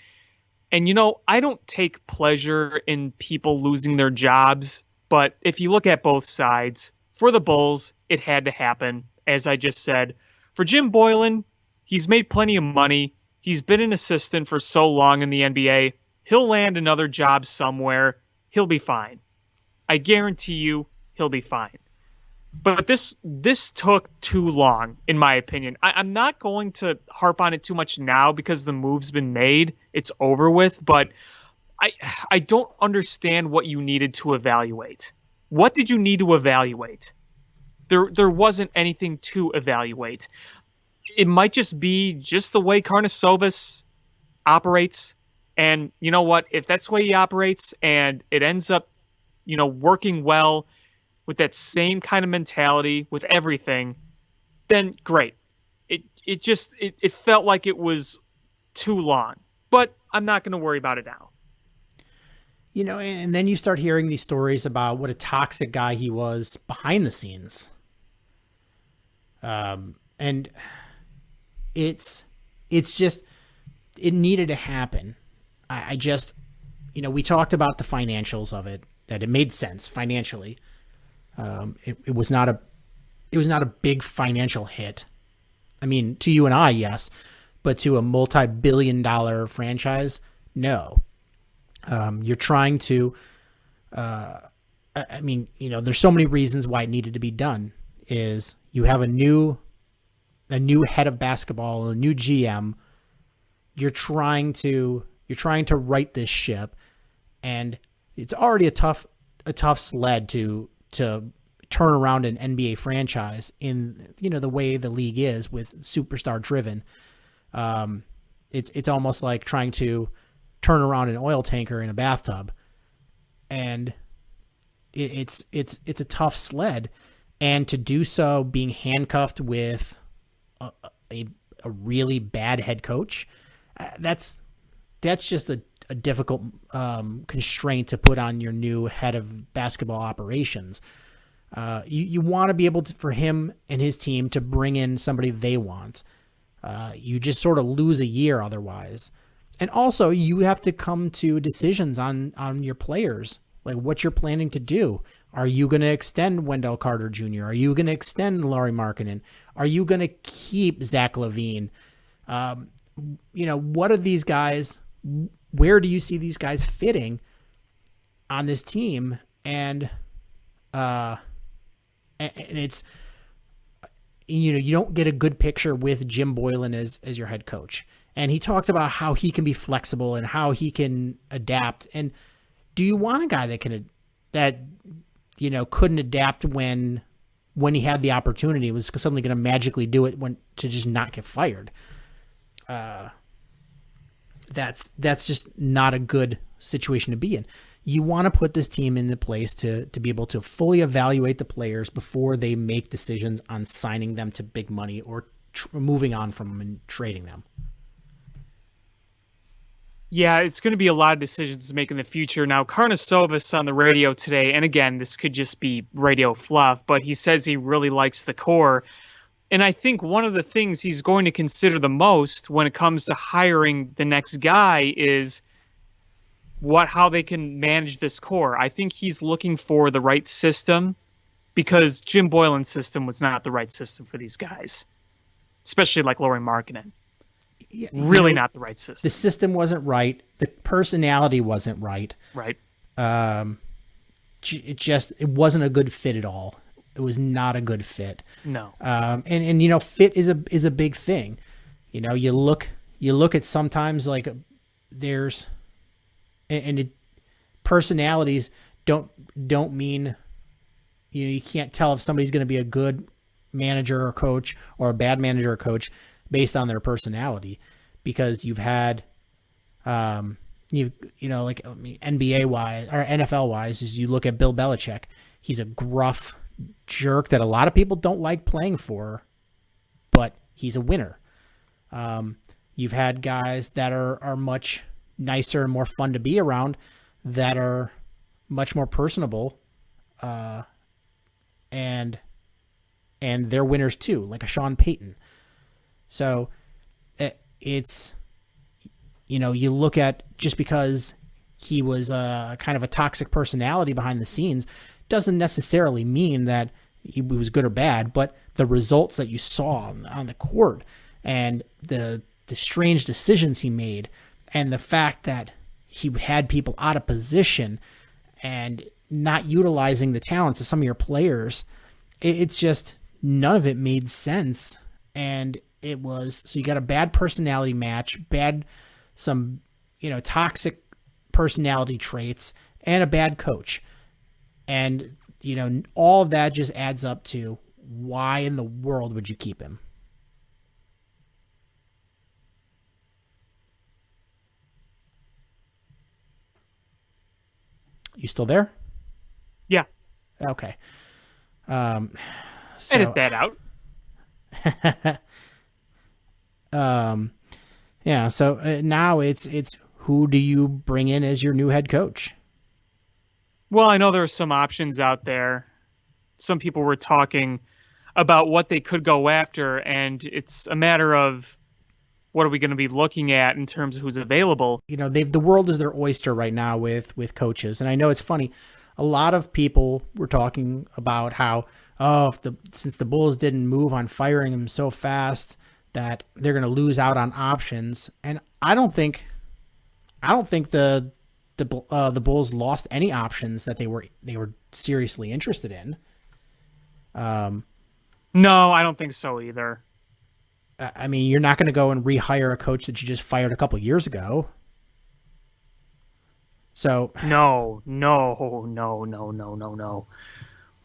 And, I don't take pleasure in people losing their jobs, but if you look at both sides, for the Bulls, it had to happen, as I just said. For Jim Boylen, he's made plenty of money. He's been an assistant for so long in the NBA. He'll land another job somewhere. He'll be fine. I guarantee you he'll be fine. But this took too long, in my opinion. I'm not going to harp on it too much now because the move's been made. It's over with. But I don't understand what you needed to evaluate. What did you need to evaluate? There wasn't anything to evaluate. It might just be just the way Karnisovas operates. And you know what? If that's the way he operates and it ends up, working well with that same kind of mentality with everything, then great. It felt like it was too long. But I'm not going to worry about it now. And then you start hearing these stories about what a toxic guy he was behind the scenes. And it's just, it needed to happen. I just, we talked about the financials of it, that it made sense financially. It was not a big financial hit. I mean, to you and I, yes, but to a multi-billion-dollar franchise, no. You're trying to, there's so many reasons why it needed to be done. Is you have a new head of basketball, a new GM. You're trying to right this ship, and it's already a tough sled to turn around an NBA franchise in the way the league is with superstar driven. It's almost like trying to turn around an oil tanker in a bathtub, and it's a tough sled, and to do so being handcuffed with a really bad head coach, that's just a difficult constraint to put on your new head of basketball operations. You want to be able to, for him and his team to bring in somebody they want. You just sort of lose a year otherwise. And also you have to come to decisions on your players, like what you're planning to do. Are you going to extend Wendell Carter Jr.? Are you going to extend Lauri Markkanen? Are you going to keep Zach LaVine? What are these guys? Where do you see these guys fitting on this team? And it's, you don't get a good picture with Jim Boylen as your head coach. And he talked about how he can be flexible and how he can adapt. And do you want a guy that couldn't adapt when he had the opportunity. It was suddenly going to magically do it to just not get fired. That's just not a good situation to be in. You want to put this team into place to be able to fully evaluate the players before they make decisions on signing them to big money or moving on from them and trading them. Yeah, it's going to be a lot of decisions to make in the future. Now, Karnisovas on the radio today, and again, this could just be radio fluff, but he says he really likes the core. And I think one of the things he's going to consider the most when it comes to hiring the next guy is how they can manage this core. I think he's looking for the right system because Jim Boylen's system was not the right system for these guys, especially like Lauri Markkanen. Yeah, really not the right system. The system wasn't right. The personality wasn't right. Right. It wasn't a good fit at all. It was not a good fit. No. And fit is a big thing. You look at sometimes like there's, personalities don't mean, you can't tell if somebody's going to be a good manager or coach or a bad manager or coach based on their personality, because you've had, NBA wise or NFL wise, as you look at Bill Belichick, he's a gruff jerk that a lot of people don't like playing for, but he's a winner. You've had guys that are much nicer and more fun to be around that are much more personable, and they're winners too, like a Sean Payton. So it's, you look at, just because he was kind of a toxic personality behind the scenes doesn't necessarily mean that he was good or bad, but the results that you saw on the court and the strange decisions he made and the fact that he had people out of position and not utilizing the talents of some of your players, it's just, none of it made sense. And it was, so you got a bad personality match, some toxic personality traits, and a bad coach. And, all of that just adds up to, why in the world would you keep him? You still there? Yeah. Okay. Edit that out. Yeah. So now it's who do you bring in as your new head coach? Well, I know there are some options out there. Some people were talking about what they could go after, and it's a matter of, what are we going to be looking at in terms of who's available? The world is their oyster right now with coaches. And I know it's funny. A lot of people were talking about how, since the Bulls didn't move on firing him so fast, that they're going to lose out on options. And I don't think the Bulls lost any options that they were seriously interested in. No, I don't think so either. I mean, you're not going to go and rehire a coach that you just fired a couple years ago. So No.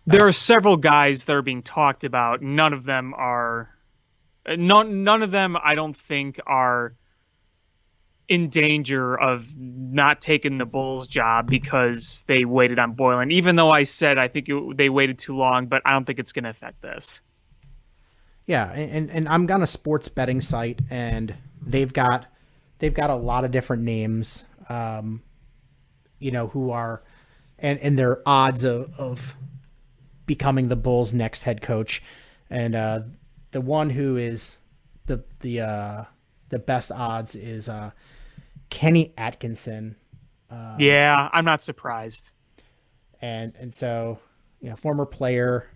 There are several guys that are being talked about. None of them, I don't think, are in danger of not taking the Bulls job because they waited on Boylen. Even though I said I think they waited too long, but I don't think it's going to affect this. Yeah, and I'm on a sports betting site, and they've got a lot of different names, who are, and their odds of becoming the Bulls' next head coach, and the one who is the best odds is Kenny Atkinson. Yeah, I'm not surprised. And so, former player,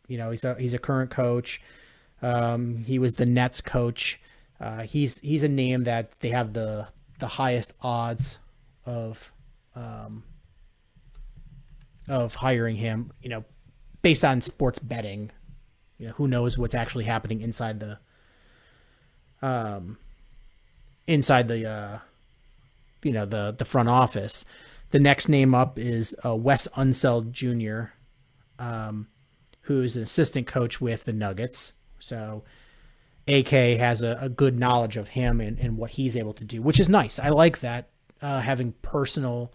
he's a current coach. He was the Nets coach. He's a name that they have the highest odds of hiring him, based on sports betting. Who knows what's actually happening inside the front office. The next name up is Wes Unseld Jr., who's an assistant coach with the Nuggets. So AK has a good knowledge of him and what he's able to do, which is nice. I like that, having personal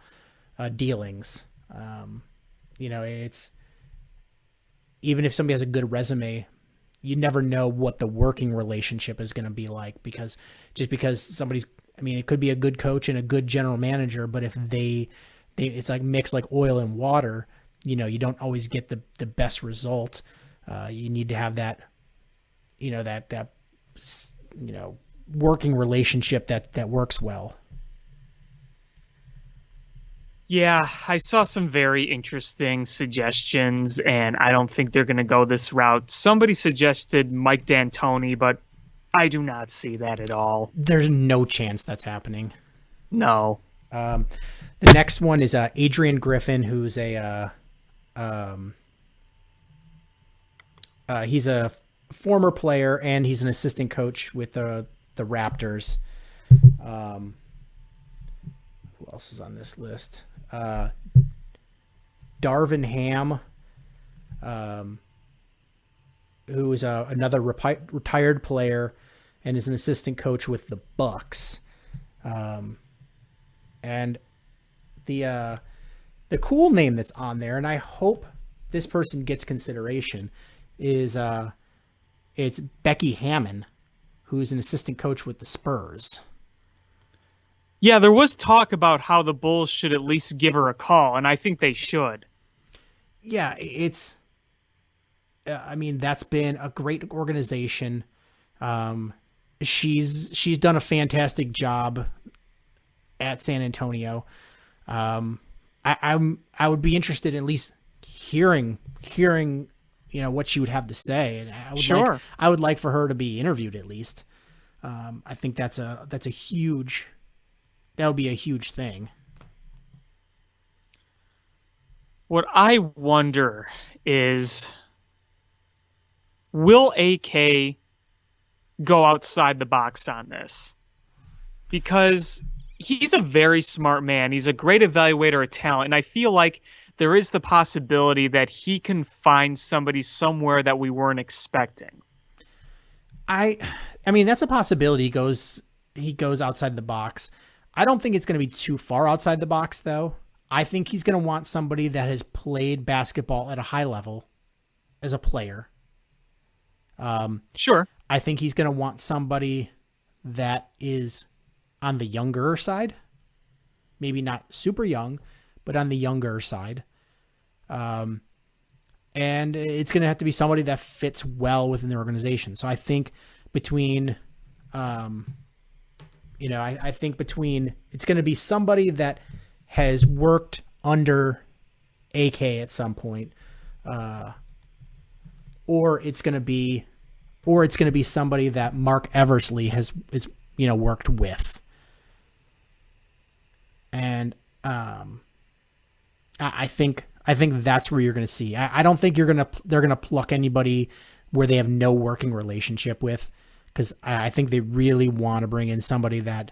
dealings. It's even if somebody has a good resume, you never know what the working relationship is going to be like, because somebody's, it could be a good coach and a good general manager, but if they it's like mixed like oil and water, you don't always get the best result. You need to have that, that working relationship that works well. Yeah, I saw some very interesting suggestions, and I don't think they're going to go this route. Somebody suggested Mike D'Antoni, but I do not see that at all. There's no chance that's happening. No. The next one is Adrian Griffin, who's he's a former player, and he's an assistant coach with the Raptors. Who else is on this list? Darvin Ham, who is another retired player and is an assistant coach with the Bucks. And the cool name that's on there, and I hope this person gets consideration, is it's Becky Hammon, who's an assistant coach with the Spurs. Yeah, there was talk about how the Bulls should at least give her a call, and I think they should. Yeah, it's... that's been a great organization. She's done a fantastic job at San Antonio. I would be interested in at least hearing what she would have to say, and I would like for her to be interviewed at least. I think that would be a huge thing. What I wonder is, will AK go outside the box on this? Because he's a very smart man. He's a great evaluator of talent. And I feel like there is the possibility that he can find somebody somewhere that we weren't expecting. That's a possibility. He goes outside the box. I don't think it's going to be too far outside the box, though. I think he's going to want somebody that has played basketball at a high level as a player. Sure. I think he's going to want somebody that is on the younger side. Maybe not super young, but on the younger side. And it's going to have to be somebody that fits well within the organization. So I think between... I think it's going to be somebody that has worked under AK at some point, or it's going to be somebody that Mark Eversley is worked with, and I think that's where you're going to see. I don't think they're going to pluck anybody where they have no working relationship with. Because I think they really want to bring in somebody that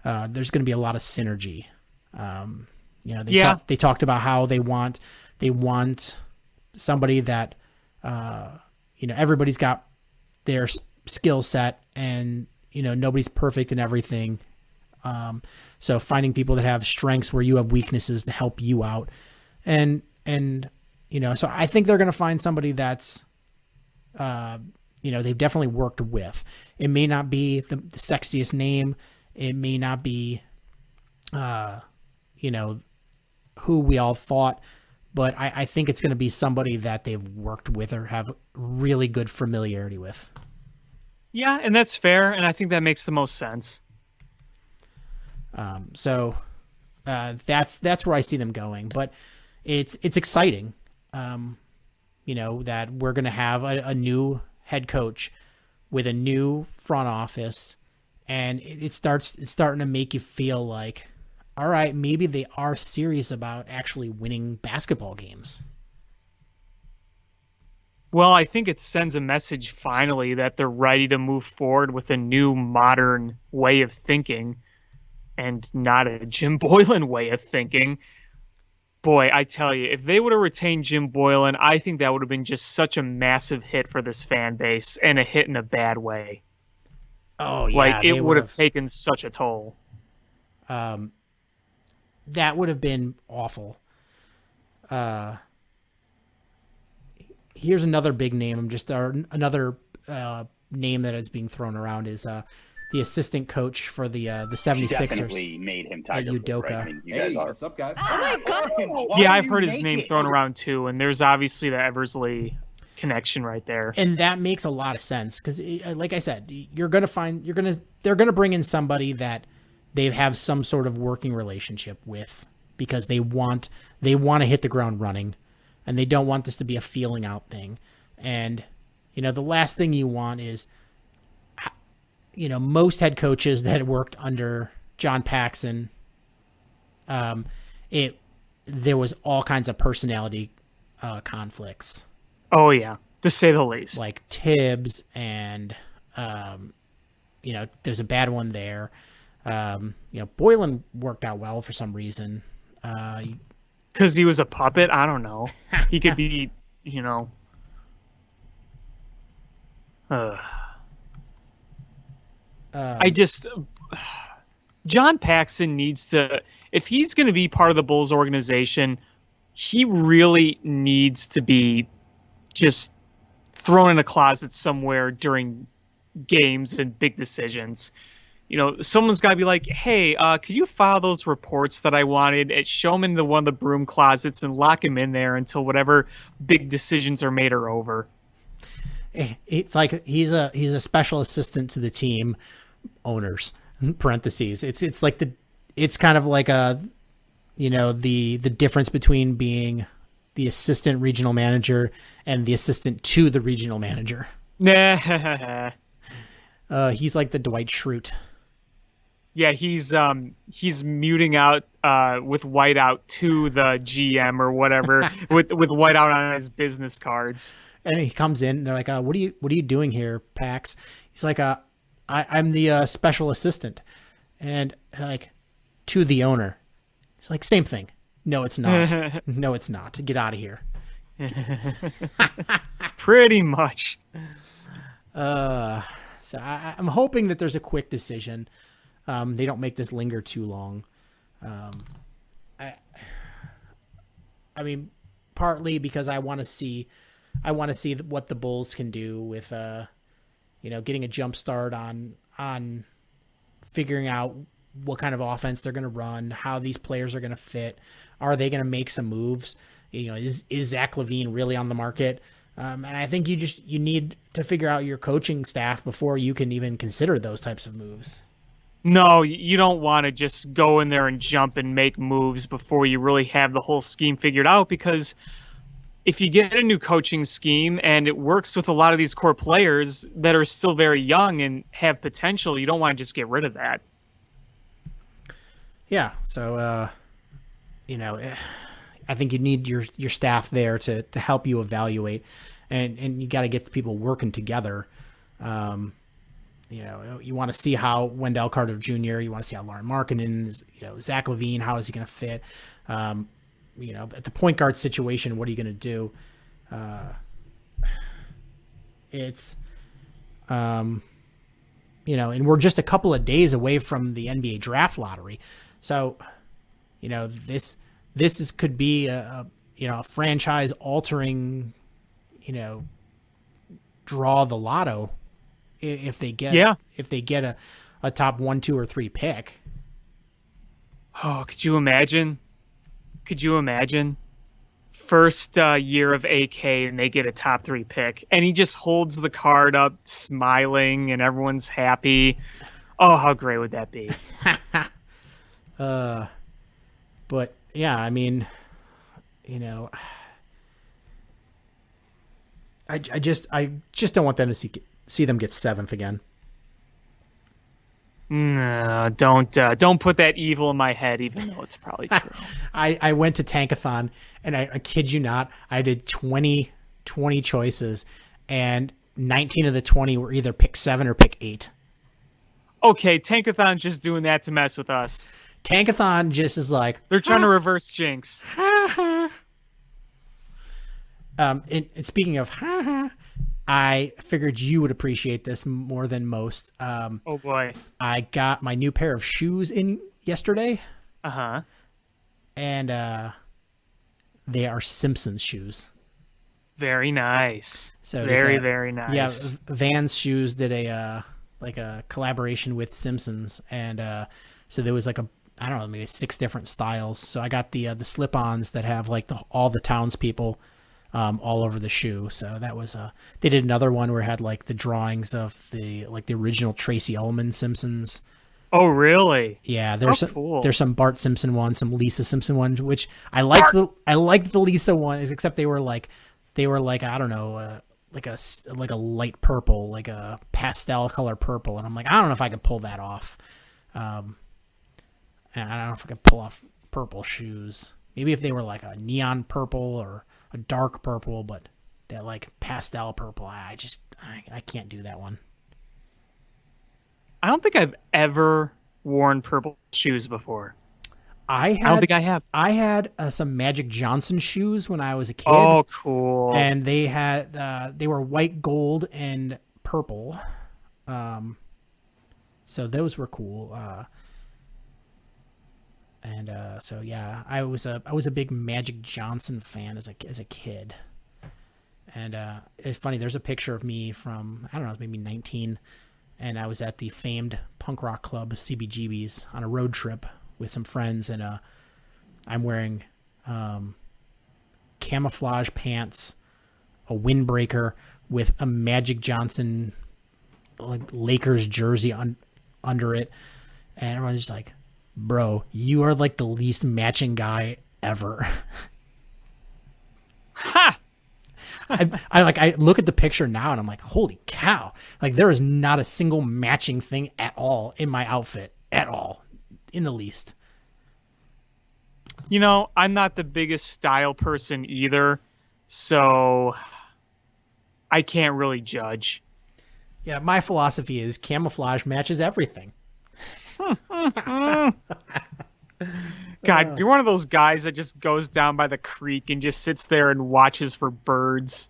there's going to be a lot of synergy. They talked about how they want somebody that everybody's got their skill set, and nobody's perfect in everything. So finding people that have strengths where you have weaknesses to help you out, and so I think they're going to find somebody that's they've definitely worked with. It may not be the sexiest name. It may not be, who we all thought, but I think it's going to be somebody that they've worked with or have really good familiarity with. Yeah, and that's fair, and I think that makes the most sense. So that's where I see them going, but it's exciting, that we're going to have a new head coach with a new front office, and it's starting to make you feel like, all right, maybe they are serious about actually winning basketball games. Well, I think it sends a message finally that they're ready to move forward with a new modern way of thinking. and not a Jim Boylen way of thinking. Boy, I tell you, if they would have retained Jim Boylen, I think that would have been just such a massive hit for this fan base, and a hit in a bad way. Oh, yeah. Like, it would have taken such a toll. That would have been awful. Here's another big name. Another name that is being thrown around is the assistant coach for the 76ers. Definitely made him Tiger. Udoka. Right? I mean, you guys are. What's up, guys? Oh my God! Yeah, I've heard his name thrown around too, and there's obviously the Eversley connection right there. And that makes a lot of sense because, like I said, they're gonna bring in somebody that they have some sort of working relationship with because they want to hit the ground running, and they don't want this to be a feeling out thing. And the last thing you want is, most head coaches that worked under John Paxson, there was all kinds of personality conflicts. Oh yeah, to say the least. Like Tibbs and, there's a bad one there. Boylen worked out well for some reason. Because he was a puppet? I don't know. He could be, John Paxson needs to, if he's going to be part of the Bulls organization, he really needs to be just thrown in a closet somewhere during games and big decisions. Someone's got to be like, hey, could you file those reports that I wanted, and show them into one of the broom closets and lock him in there until whatever big decisions are made are over. It's like he's a special assistant to the team owners, parentheses. It's kind of like the difference between being the assistant regional manager and the assistant to the regional manager. Nah. He's like the Dwight Schrute. Yeah, he's muting out with whiteout to the GM or whatever with whiteout on his business cards. And he comes in and they're like, what are you doing here, Pax? He's like, I'm the special assistant. And like, to the owner. He's like, same thing. No, it's not. No, it's not. Get out of here. Pretty much. So I'm hoping that there's a quick decision. They don't make this linger too long. I mean, partly because I want to see what the Bulls can do with, getting a jump start on figuring out what kind of offense they're going to run, how these players are going to fit. Are they going to make some moves? Is Zach LaVine really on the market? And I think you need to figure out your coaching staff before you can even consider those types of moves. No, you don't want to just go in there and jump and make moves before you really have the whole scheme figured out, because if you get a new coaching scheme and it works with a lot of these core players that are still very young and have potential, you don't want to just get rid of that. Yeah, so I think you need your staff there to help you evaluate, and you got to get the people working together. You want to see how Wendell Carter Jr., you want to see how Lauren Markkinen is, Zach LaVine, how is he going to fit? At the point guard situation, what are you going to do? And we're just a couple of days away from the NBA draft lottery. So, this could be a franchise altering, draw the lotto if they get a top 1, 2, or 3 pick. Oh, could you imagine? First year of AK and they get a top 3 pick and he just holds the card up smiling and everyone's happy. Oh, how great would that be? But yeah, I mean, I just don't want them to see them get 7th again. No, don't put that evil in my head, even though it's probably true. I went to Tankathon, and I kid you not, I did 20 choices, and 19 of the 20 were either pick 7 or pick 8. Okay, Tankathon's just doing that to mess with us. Tankathon just is like, They're trying to reverse Jinx. and speaking of, I figured you would appreciate this more than most. Oh boy. I got my new pair of shoes in yesterday, Uh-huh. and they are Simpsons shoes. Very nice. So very nice. Yeah, Vans shoes did a collaboration with Simpsons, and so there was like I don't know, maybe 6 different styles. So I got the slip-ons that have like all the townspeople all over the shoe. So that was they did another one where it had like the drawings of the original Tracy Ullman Simpsons. Oh, really? Yeah, Cool. there's some Bart Simpson ones, some Lisa Simpson ones, which I liked the Lisa one, except they were like I don't know, like a light purple, like a pastel color purple, and I'm like, I don't know if I can pull that off. And I don't know if I could pull off purple shoes. Maybe if they were like a neon purple or a dark purple, but that like pastel purple, I can't do that one. I don't think I've ever worn purple shoes before. I don't think I have. I had some Magic Johnson shoes when I was a kid. Oh, cool. And they had they were white, gold, and purple. So those were cool. So yeah, I was a big Magic Johnson fan as a kid. And it's funny, there's a picture of me from, I don't know, maybe 19, and I was at the famed punk rock club CBGB's on a road trip with some friends, and I'm wearing camouflage pants, a windbreaker with a Magic Johnson like Lakers jersey under it, and everyone's just like, bro, you are like the least matching guy ever. Ha! I look at the picture now and I'm like, holy cow. Like there is not a single matching thing at all in my outfit at all, in the least. You know, I'm not the biggest style person either, so I can't really judge. Yeah, my philosophy is camouflage matches everything. God, you're one of those guys that just goes down by the creek and just sits there and watches for birds.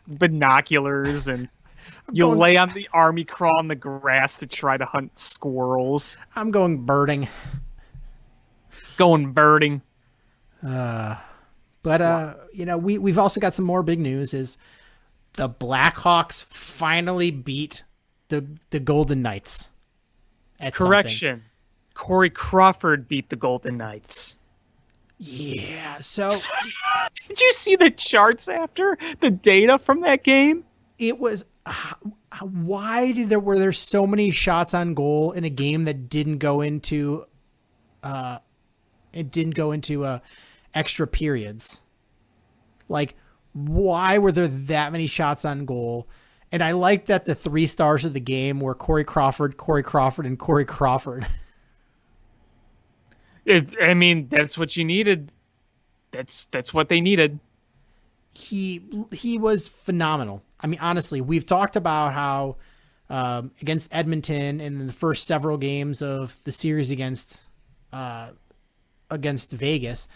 Binoculars, and you'll lay on the army crawl in the grass to try to hunt squirrels. I'm going birding. Going birding. But you know, we've also got some more big news. Is the Blackhawks finally beat the Golden Knights at Correction. something. Corey Crawford beat the Golden Knights. Yeah, so Did you see the charts after the data from that game? it was why were there so many shots on goal in a game that didn't go into extra periods? Like, why were there that many shots on goal? And I liked that the 3 stars of the game were Corey Crawford, and Corey Crawford. I mean, that's what you needed. That's what they needed. He was phenomenal. I mean, honestly, we've talked about how against Edmonton and in the first several games of the series against Vegas,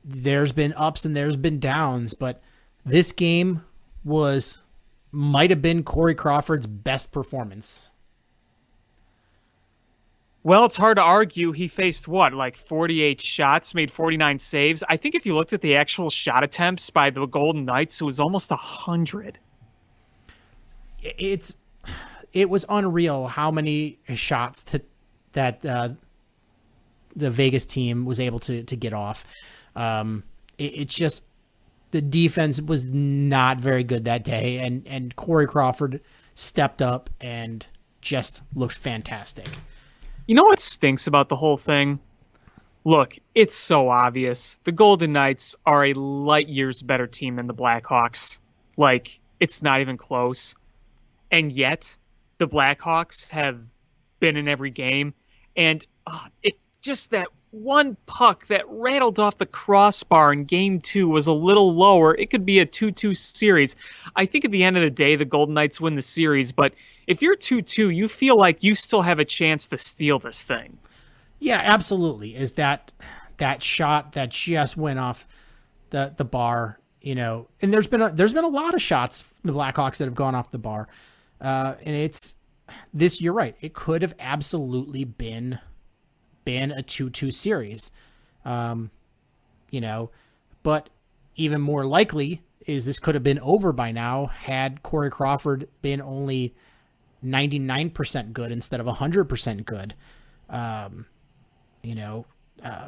there's been ups and there's been downs, but this game might have been Corey Crawford's best performance. Well, it's hard to argue. He faced like 48 shots, made 49 saves. I think if you looked at the actual shot attempts by the Golden Knights, it was almost 100. It was unreal how many shots that the Vegas team was able to get off. It's just the defense was not very good that day, and Corey Crawford stepped up and just looked fantastic. You know what stinks about the whole thing? Look, it's so obvious. The Golden Knights are a light years better team than the Blackhawks. Like, it's not even close. And yet, the Blackhawks have been in every game. And it just that one puck that rattled off the crossbar in game 2 was a little lower, it could be a 2-2 series. I think at the end of the day, the Golden Knights win the series, but if you're 2-2, you feel like you still have a chance to steal this thing. Yeah, absolutely. Is that shot that just went off the bar, and there's been a lot of shots from the Blackhawks that have gone off the bar. And it's this, you're right. It could have absolutely been a 2-2 series. But even more likely is this could have been over by now had Corey Crawford been only 99% good instead of 100% good.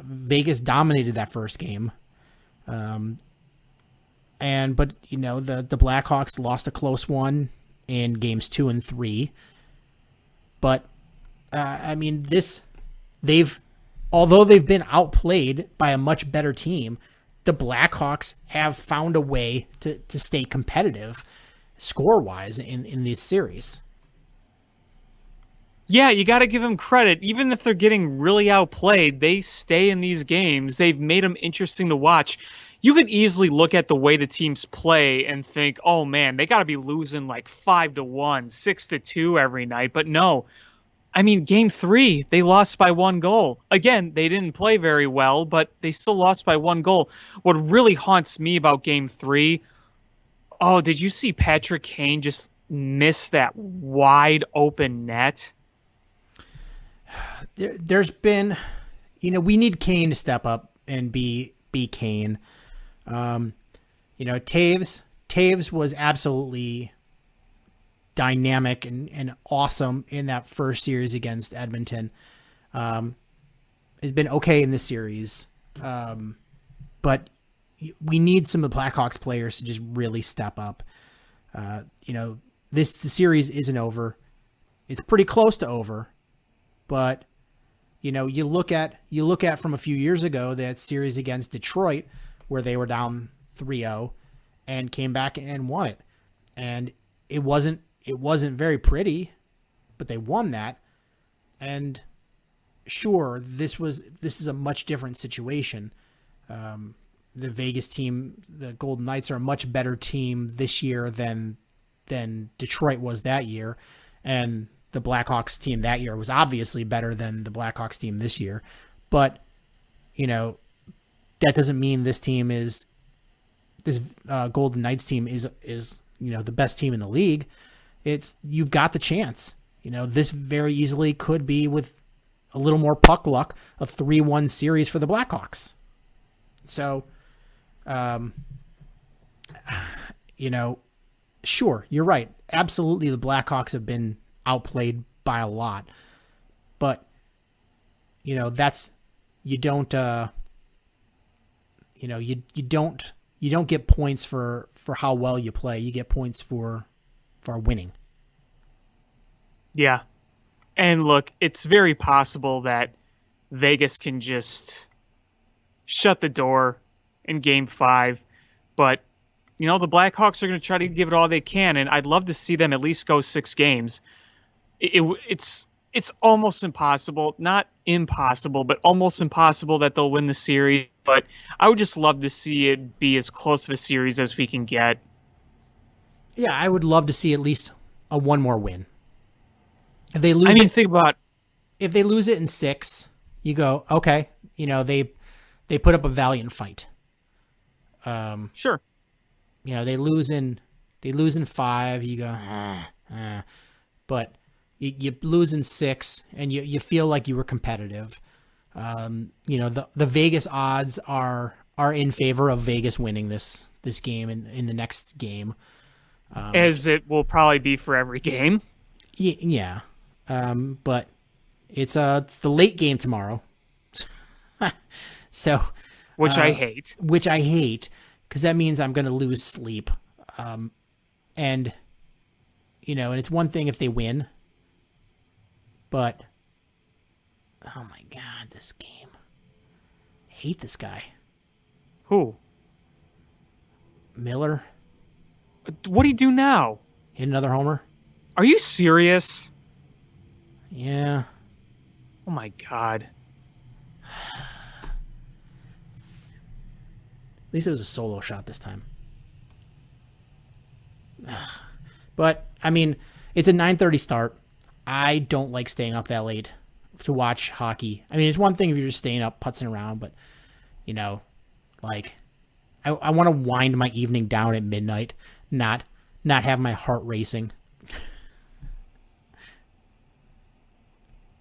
Vegas dominated that first game. But the Blackhawks lost a close one in games 2 and 3. But although they've been outplayed by a much better team, the Blackhawks have found a way to stay competitive score-wise in this series. Yeah, you got to give them credit. Even if they're getting really outplayed, they stay in these games. They've made them interesting to watch. You could easily look at the way the teams play and think, oh man, they got to be losing like 5-1, 6-2 every night. But no, game 3, they lost by 1 goal. Again, they didn't play very well, but they still lost by 1 goal. What really haunts me about game 3, did you see Patrick Kane just miss that wide open net? There's been, we need Kane to step up and be Kane. Taves was absolutely dynamic and awesome in that first series against Edmonton. Has been okay in this series. But we need some of the Blackhawks players to just really step up. The series isn't over. It's pretty close to over, but you look at from a few years ago, that series against Detroit where they were down 3-0 and came back and won it. And it wasn't very pretty, but they won that. And sure, this is a much different situation. The Vegas team, the Golden Knights, are a much better team this year than Detroit was that year. And the Blackhawks team that year was obviously better than the Blackhawks team this year. But, that doesn't mean this Golden Knights team is the best team in the league. You've got the chance. This very easily could be, with a little more puck luck, a 3-1 series for the Blackhawks. So, sure, you're right. Absolutely, the Blackhawks have been outplayed by a lot. But, you don't get points for how well you play. You get points for winning. Yeah. And look, it's very possible that Vegas can just shut the door in game 5. But, the Blackhawks are going to try to give it all they can. And I'd love to see them at least go 6 games. It's almost impossible, not impossible, but almost impossible that they'll win the series. But I would just love to see it be as close of a series as we can get. Yeah, I would love to see at least one more win. If they lose, if they lose it in 6, you go, okay, they put up a valiant fight. Sure. They lose in 5, you go, but you lose in 6 and you feel like you were competitive. The Vegas odds are in favor of Vegas winning this game in the next game. As it will probably be for every game. Yeah. But it's the late game tomorrow. So, which I hate. Which I hate, because that means I'm going to lose sleep. And it's one thing if they win, but oh my God, this game. I hate this guy. Who? Miller. What do you do now? Hit another homer. Are you serious? Yeah. Oh my God. At least it was a solo shot this time. But, I mean, it's a 9:30 start. I don't like staying up that late to watch hockey. I mean, it's one thing if you're just staying up, putzing around, but, you know, like, I want to wind my evening down at midnight, not have my heart racing.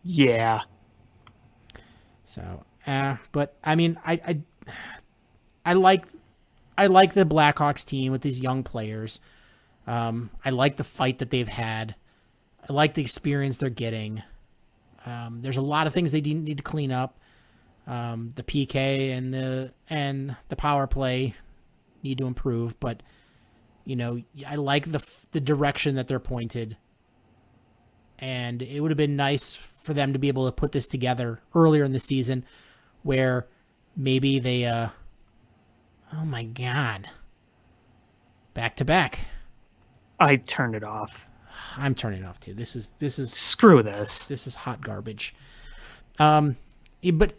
Yeah. So, but I mean, I like the Blackhawks team with these young players. I like the fight that they've had. I like the experience they're getting. There's a lot of things they need to clean up. The PK and the power play need to improve, but you know, I like the direction that they're pointed. And it would have been nice for them to be able to put this together earlier in the season, where maybe they, oh my God, back to back. I turned it off. I'm turning it off too. This is Screw this. This is hot garbage. But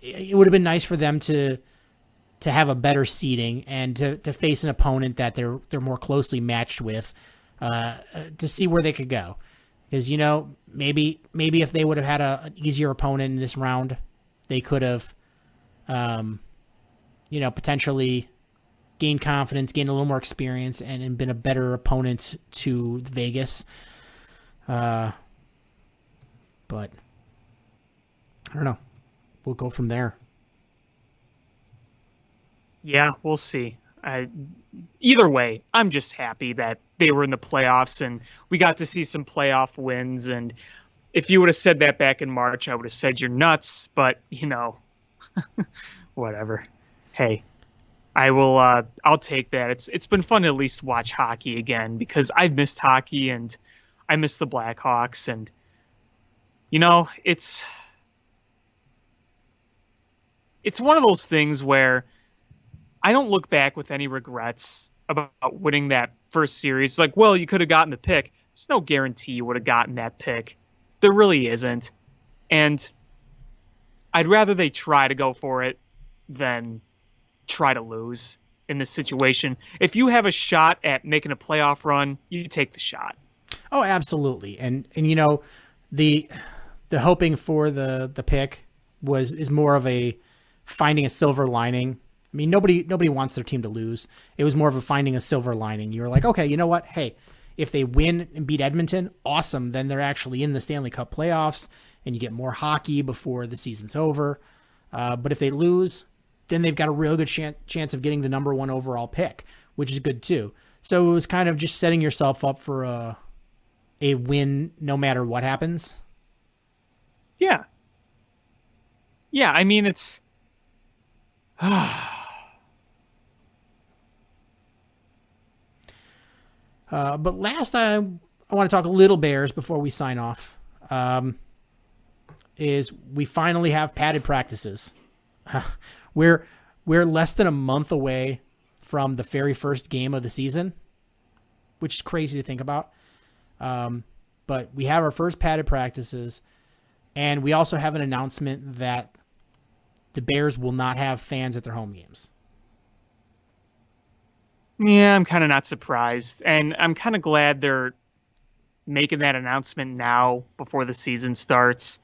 it would have been nice for them to have a better seeding and to face an opponent that they're more closely matched with, to see where they could go. Because, you know, maybe if they would have had an easier opponent in this round, they could have, you know, potentially gained confidence, gained a little more experience, and been a better opponent to Vegas. But I don't know. We'll go from there. Yeah, we'll see. Either way, I'm just happy that they were in the playoffs and we got to see some playoff wins. And if you would have said that back in March, I would have said you're nuts. But, you know, whatever. Hey, I'll take that. It's been fun to at least watch hockey again, because I've missed hockey and I miss the Blackhawks. And, you know, it's one of those things where I don't look back with any regrets about winning that first series. It's like, well, you could have gotten the pick. There's no guarantee you would have gotten that pick. There really isn't. And I'd rather they try to go for it than try to lose in this situation. If you have a shot at making a playoff run, you take the shot. Oh, absolutely. And you know, the hoping for the pick is more of a finding a silver lining. I mean, nobody wants their team to lose. It was more of a finding a silver lining. You were like, okay, you know what? Hey, if they win and beat Edmonton, awesome. Then they're actually in the Stanley Cup playoffs, and you get more hockey before the season's over. But if they lose, then they've got a real good chance of getting the number 1 overall pick, which is good too. So it was kind of just setting yourself up for a win no matter what happens. Yeah. Yeah, I mean, it's... But last, I want to talk a little Bears before we sign off. Is we finally have padded practices. We're less than a month away from the very first game of the season, which is crazy to think about. But we have our first padded practices, and we also have an announcement that the Bears will not have fans at their home games. Yeah, I'm kind of not surprised. And I'm kind of glad they're making that announcement now before the season starts.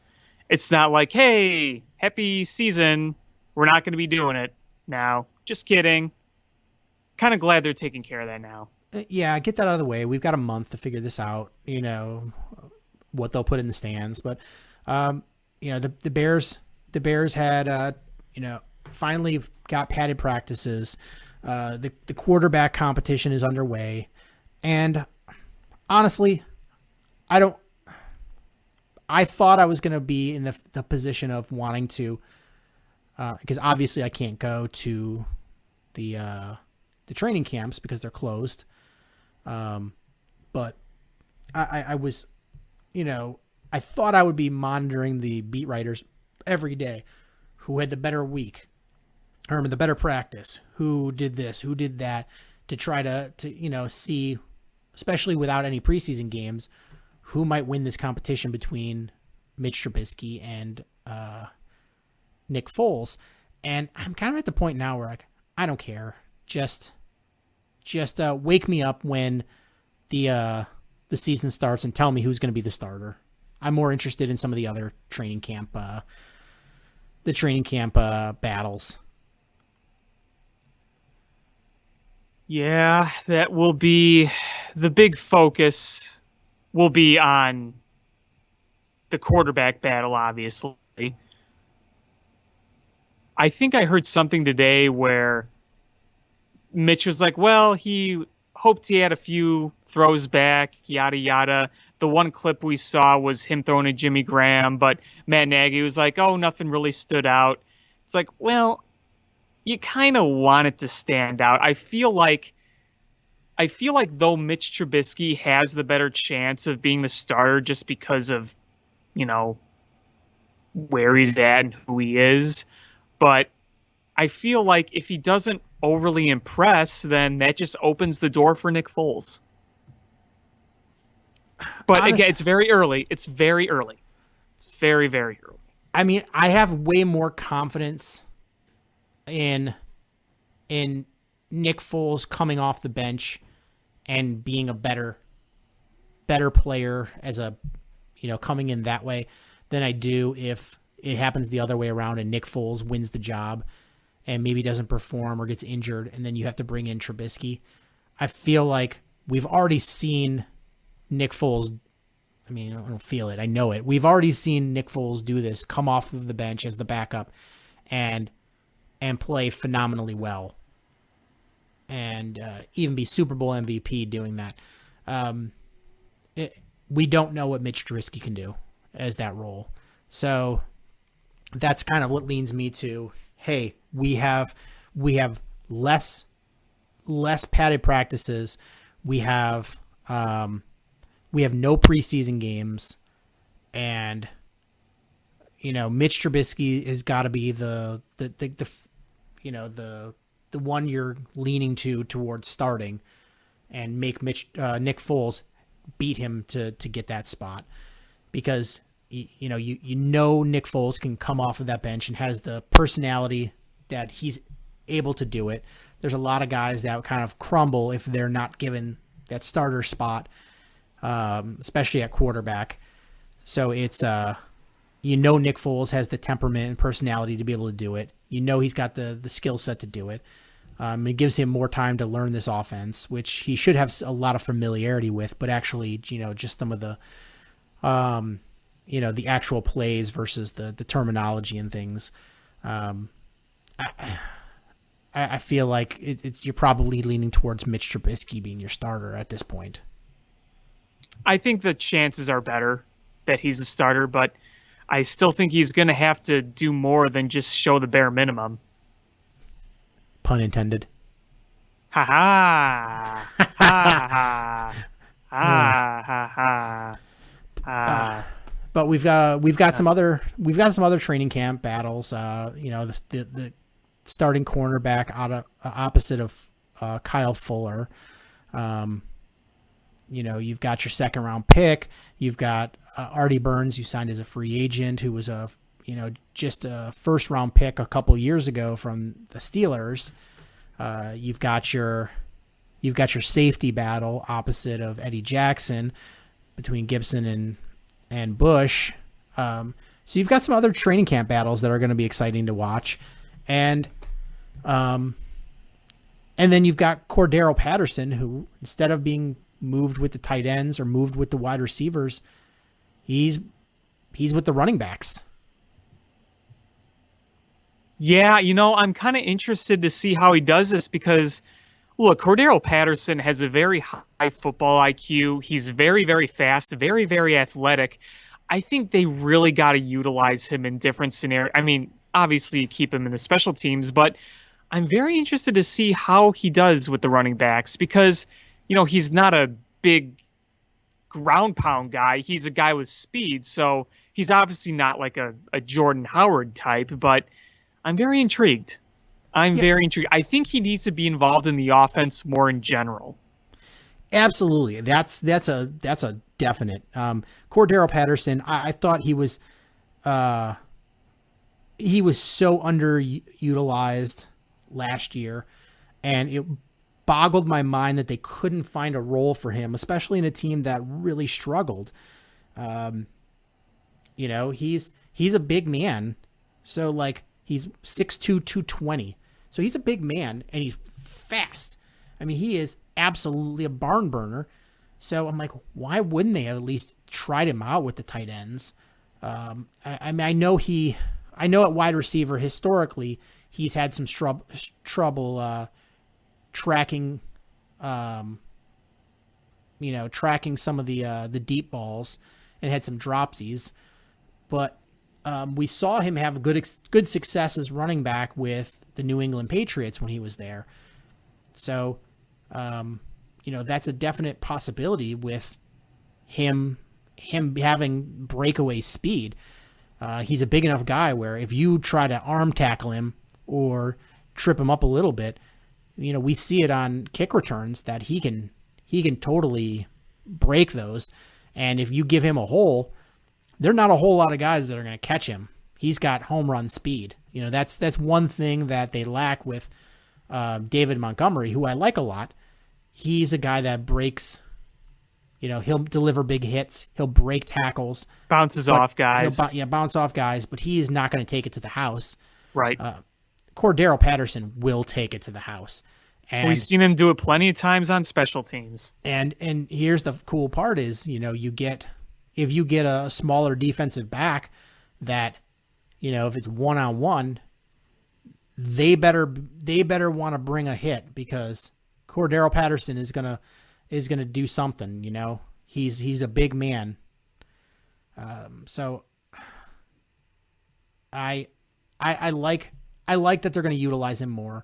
It's not like, hey, happy season. We're not going to be doing it now. Just kidding. Kind of glad they're taking care of that now. Yeah, get that out of the way. We've got a month to figure this out, you know, what they'll put in the stands. But, you know, the Bears had, you know, finally got padded practices. The quarterback competition is underway. And honestly, I thought I was going to be in the position of wanting to, because obviously I can't go to the training camps because they're closed. But I was, you know, I thought I would be monitoring the beat writers every day who had the better week or the better practice, who did this, who did that, to try to, you know, see, especially without any preseason games, who might win this competition between Mitch Trubisky and Nick Foles. And I'm kind of at the point now where, like, I don't care. just wake me up when the season starts and tell me who's going to be the starter. I'm more interested in some of the other training camp battles. Yeah, that will be the big focus. Will be on the quarterback battle, obviously. I think I heard something today where Mitch was like, well, he hoped he had a few throws back, yada, yada. The one clip we saw was him throwing to Jimmy Graham, but Matt Nagy was like, oh, nothing really stood out. It's like, well, you kind of want it to stand out. I feel like though Mitch Trubisky has the better chance of being the starter just because of, where he's at and who he is. But I feel like if he doesn't overly impress, then that just opens the door for Nick Foles. But again, it's very early. It's very early. It's very, very early. I mean, I have way more confidence in Nick Foles coming off the bench and being a better player as a, coming in that way than I do if it happens the other way around and Nick Foles wins the job and maybe doesn't perform or gets injured and then you have to bring in Trubisky. I feel like we've already seen Nick Foles. I mean, I don't feel it. I know it. We've already seen Nick Foles do this, come off of the bench as the backup and play phenomenally well. And even be Super Bowl MVP doing that. We don't know what Mitch Trubisky can do as that role. So that's kind of what leans me to, hey, we have less padded practices. We have no preseason games, and Mitch Trubisky has got to be the one you're leaning towards starting, and make Nick Foles beat him to get that spot, because Nick Foles can come off of that bench and has the personality that he's able to do it. There's a lot of guys that kind of crumble if they're not given that starter spot, especially at quarterback. So it's Nick Foles has the temperament and personality to be able to do it. He's got the skill set to do it. It gives him more time to learn this offense, which he should have a lot of familiarity with, but actually, just some of the, the actual plays versus the terminology and things. I feel like you're probably leaning towards Mitch Trubisky being your starter at this point. I think the chances are better that he's a starter, but I still think he's going to have to do more than just show the bare minimum. Pun intended. Ha ha. Ha ha. Ha ha ha. But we've got some other training camp battles. The starting cornerback opposite of Kyle Fuller. You've got your second round pick. You've got Artie Burns, who signed as a free agent, who was just a first round pick a couple years ago from the Steelers. You've got your safety battle opposite of Eddie Jackson between Gibson and Bush. So you've got some other training camp battles that are going to be exciting to watch. And then you've got Cordero Patterson, who instead of being moved with the tight ends or moved with the wide receivers, he's with the running backs. Yeah, I'm kind of interested to see how he does this because, look, Cordero Patterson has a very high football IQ. He's very, very fast, very, very athletic. I think they really got to utilize him in different scenarios. I mean, obviously you keep him in the special teams, but I'm very interested to see how he does with the running backs because, he's not a big ground pound guy. He's a guy with speed, so he's obviously not like a Jordan Howard type, but I'm very intrigued. Very intrigued. I think he needs to be involved in the offense more in general. Absolutely. That's a definite. Cordero Patterson, I thought he was so underutilized last year. And it boggled my mind that they couldn't find a role for him, especially in a team that really struggled. He's a big man. So like he's 6'2", 220. So he's a big man and he's fast. I mean, he is absolutely a barn burner. So I'm like, why wouldn't they have at least tried him out with the tight ends? I know at wide receiver historically he's had some trouble tracking some of the deep balls and had some dropsies, but we saw him have good success as running back with the New England Patriots when he was there. So, that's a definite possibility with him having breakaway speed. He's a big enough guy where if you try to arm tackle him or trip him up a little bit, we see it on kick returns that he can totally break those. And if you give him a hole, there are not a whole lot of guys that are going to catch him. He's got home run speed. That's one thing that they lack with David Montgomery, who I like a lot. He's a guy that breaks. He'll deliver big hits. He'll break tackles. Bounces off guys. Bounce off guys, but he is not going to take it to the house. Right. Cordero Patterson will take it to the house. And we've seen him do it plenty of times on special teams. And here's the cool part is, if you get a smaller defensive back that, if it's one-on-one, they better want to bring a hit because Cordero Patterson is gonna do something. He's a big man. So I like that they're going to utilize him more,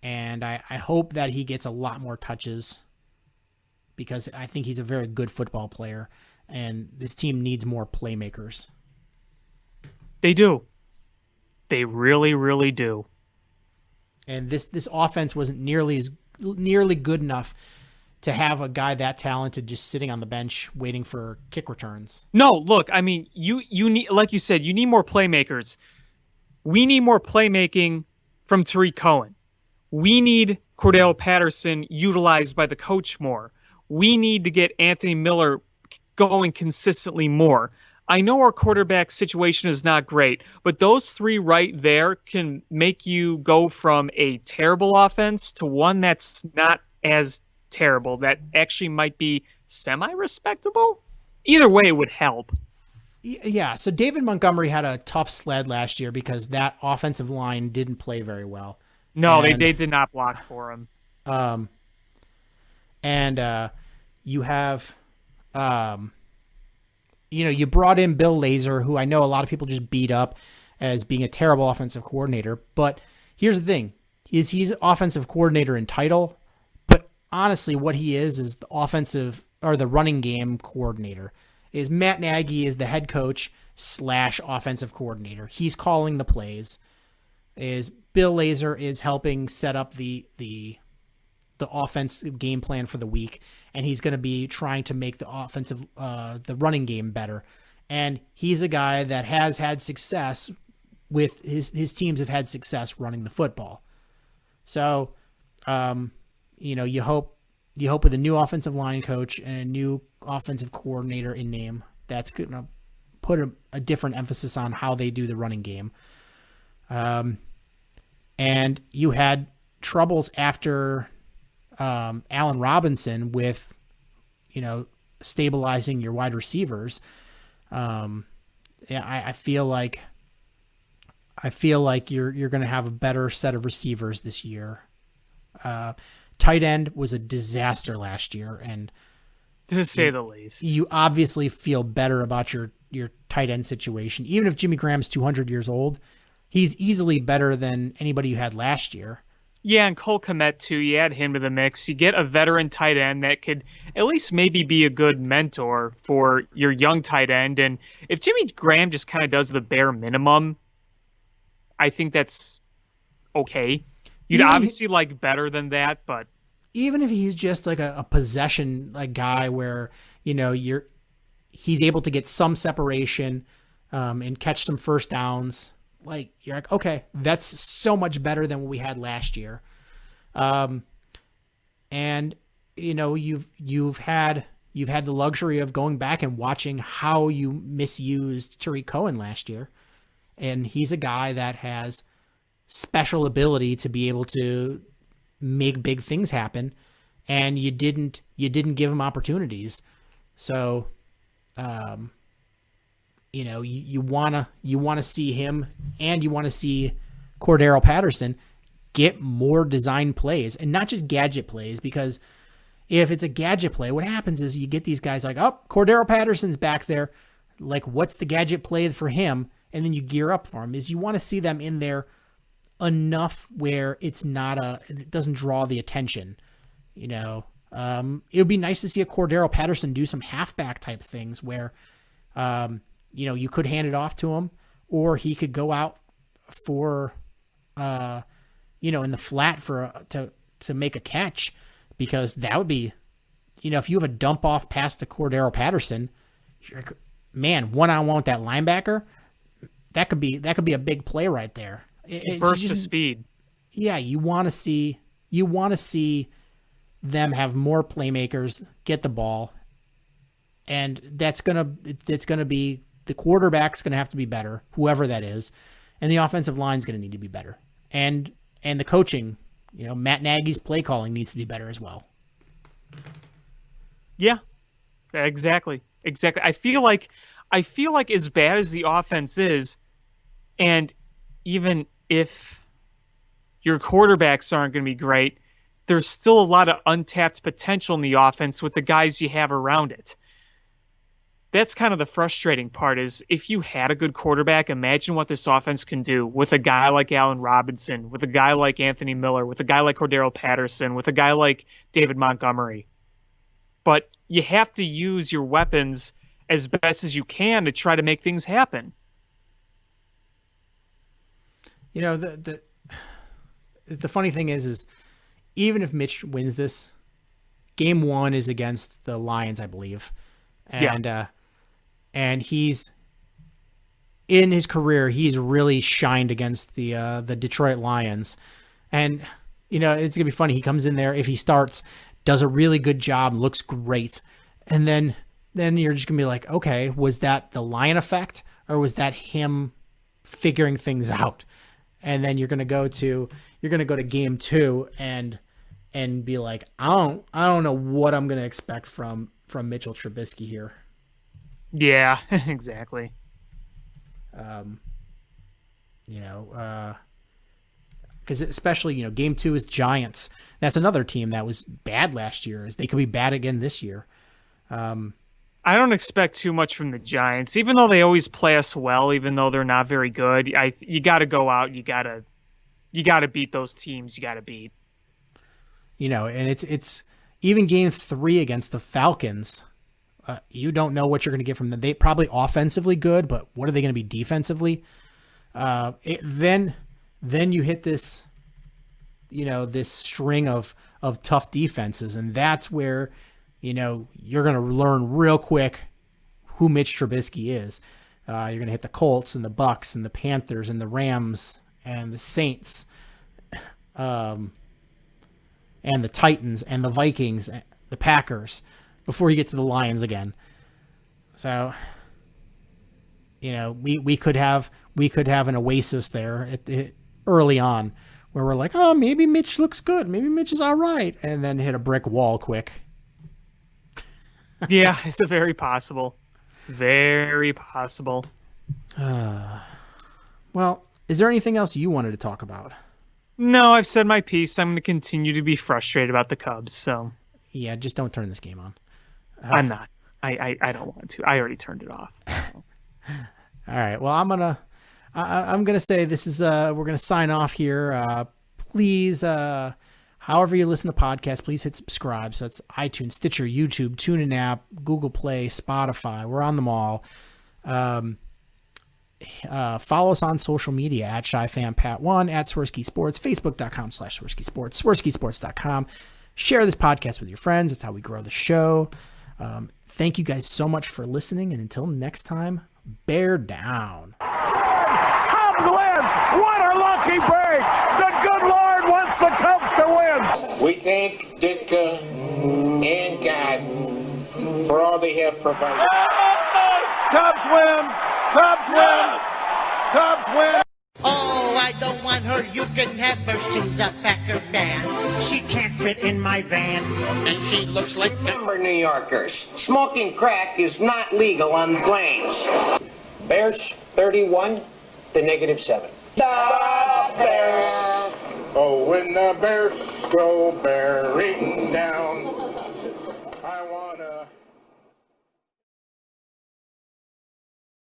and I hope that he gets a lot more touches because I think he's a very good football player, and this team needs more playmakers. They do. They really, really do. And this offense wasn't nearly good enough to have a guy that talented just sitting on the bench waiting for kick returns. No, look, I mean, you need, like you said, you need more playmakers. We need more playmaking from Tariq Cohen. We need Cordell Patterson utilized by the coach more. We need to get Anthony Miller going consistently more. I know our quarterback situation is not great, but those three right there can make you go from a terrible offense to one that's not as terrible, that actually might be semi-respectable. Either way, it would help. Yeah, so David Montgomery had a tough sled last year because that offensive line didn't play very well. No, they did not block for him. You have, you brought in Bill Lazor, who I know a lot of people just beat up as being a terrible offensive coordinator. But here's the thing: he's offensive coordinator in title, but honestly, what he is the offensive or the running game coordinator. Is Matt Nagy is the head coach / offensive coordinator. He's calling the plays. Is Bill Lazor is helping set up the offensive game plan for the week, and he's going to be trying to make the running game better. And he's a guy that has had success with his teams have had success running the football. So, you hope with a new offensive line coach and a new offensive coordinator in name, that's going to put a different emphasis on how they do the running game. And you had troubles after Allen Robinson with, stabilizing your wide receivers. I feel like you're going to have a better set of receivers this year. Tight end was a disaster last year, and to say the least, you obviously feel better about your tight end situation. Even if Jimmy Graham's 200 years old, he's easily better than anybody you had last year. Yeah, and Cole Kmet too. You add him to the mix. You get a veteran tight end that could at least maybe be a good mentor for your young tight end. And if Jimmy Graham just kind of does the bare minimum, I think that's okay. You'd obviously like better than that, but even if he's just like a possession guy where he's able to get some separation and catch some first downs, you're like, okay, that's so much better than what we had last year. And you've had the luxury of going back and watching how you misused Tariq Cohen last year. And he's a guy that has special ability to be able to make big things happen. And you didn't give him opportunities. So, you want to see him, and you want to see Cordero Patterson get more design plays, and not just gadget plays, because if it's a gadget play, what happens is you get these guys like, oh, Cordero Patterson's back there. Like, what's the gadget play for him? And then you gear up for him. Is you want to see them in there enough where it doesn't draw the attention. It would be nice to see a Cordero Patterson do some halfback type things where, you could hand it off to him, or he could go out for, in the flat to make a catch, because that would be, if you have a dump off pass to Cordero Patterson, man, one-on-one with that linebacker, that could be a big play right there. Burst of speed. Yeah, you want to see them have more playmakers, get the ball, and it's gonna be, the quarterback's gonna have to be better, whoever that is, and the offensive line's gonna need to be better, and the coaching, Matt Nagy's play calling needs to be better as well. Yeah, exactly. I feel like as bad as the offense is, and even if your quarterbacks aren't going to be great, there's still a lot of untapped potential in the offense with the guys you have around it. That's kind of the frustrating part, is if you had a good quarterback, imagine what this offense can do with a guy like Allen Robinson, with a guy like Anthony Miller, with a guy like Cordero Patterson, with a guy like David Montgomery. But you have to use your weapons as best as you can to try to make things happen. The funny thing is even if Mitch wins this, game 1 is against the Lions, I believe. And, and he's, in his career, he's really shined against the Detroit Lions. And, it's going to be funny. He comes in there, if he starts, does a really good job, looks great. And then you're just going to be like, okay, was that the Lion effect, or was that him figuring things out? And then you're going to go to game 2 and be like, I don't know what I'm going to expect from Mitchell Trubisky here. Yeah, exactly. Because especially, game 2 is Giants. That's another team that was bad last year. They could be bad again this year. I don't expect too much from the Giants, even though they always play us well, even though they're not very good. You got to go out. You got to beat those teams. You got to beat. And it's even game 3 against the Falcons. You don't know what you're going to get from them. They probably offensively good, but what are they going to be defensively? Then you hit this, this string of tough defenses, and that's where, you're going to learn real quick who Mitch Trubisky is. You're going to hit the Colts and the Bucks and the Panthers and the Rams and the Saints, and the Titans and the Vikings, the Packers, before you get to the Lions again. So, we could have an oasis there early on where we're like, oh, maybe Mitch looks good. Maybe Mitch is all right. And then hit a brick wall quick. Yeah, it's a very possible. Very possible. Well, is there anything else you wanted to talk about? No, I've said my piece. I'm going to continue to be frustrated about the Cubs. So yeah, just don't turn this game on. I'm not. I don't want to. I already turned it off. So. All right. Well, I'm gonna say this is we're gonna sign off here. Please, however you listen to podcasts, please hit subscribe. So it's iTunes, Stitcher, YouTube, TuneIn app, Google Play, Spotify. We're on them all. Follow us on social media at ShyFanPat1, at Swerski Sports, Facebook.com/Swerski Sports, SwerskiSports.com. Share this podcast with your friends. It's how we grow the show. Thank you guys so much for listening. And until next time, bear down. Come Cubs win! What a lucky break! The good Lord wants the Cubs to win! We thank Ditka and God for all they have provided. Cubs win! Cubs win! Cubs win! Oh, I don't want her. You can have her. She's a Packer fan. She can't fit in my van. And she looks like Remember, New Yorkers, smoking crack is not legal on planes. Bears 31 to -7. the Bears. Oh, when the Bears go bearing down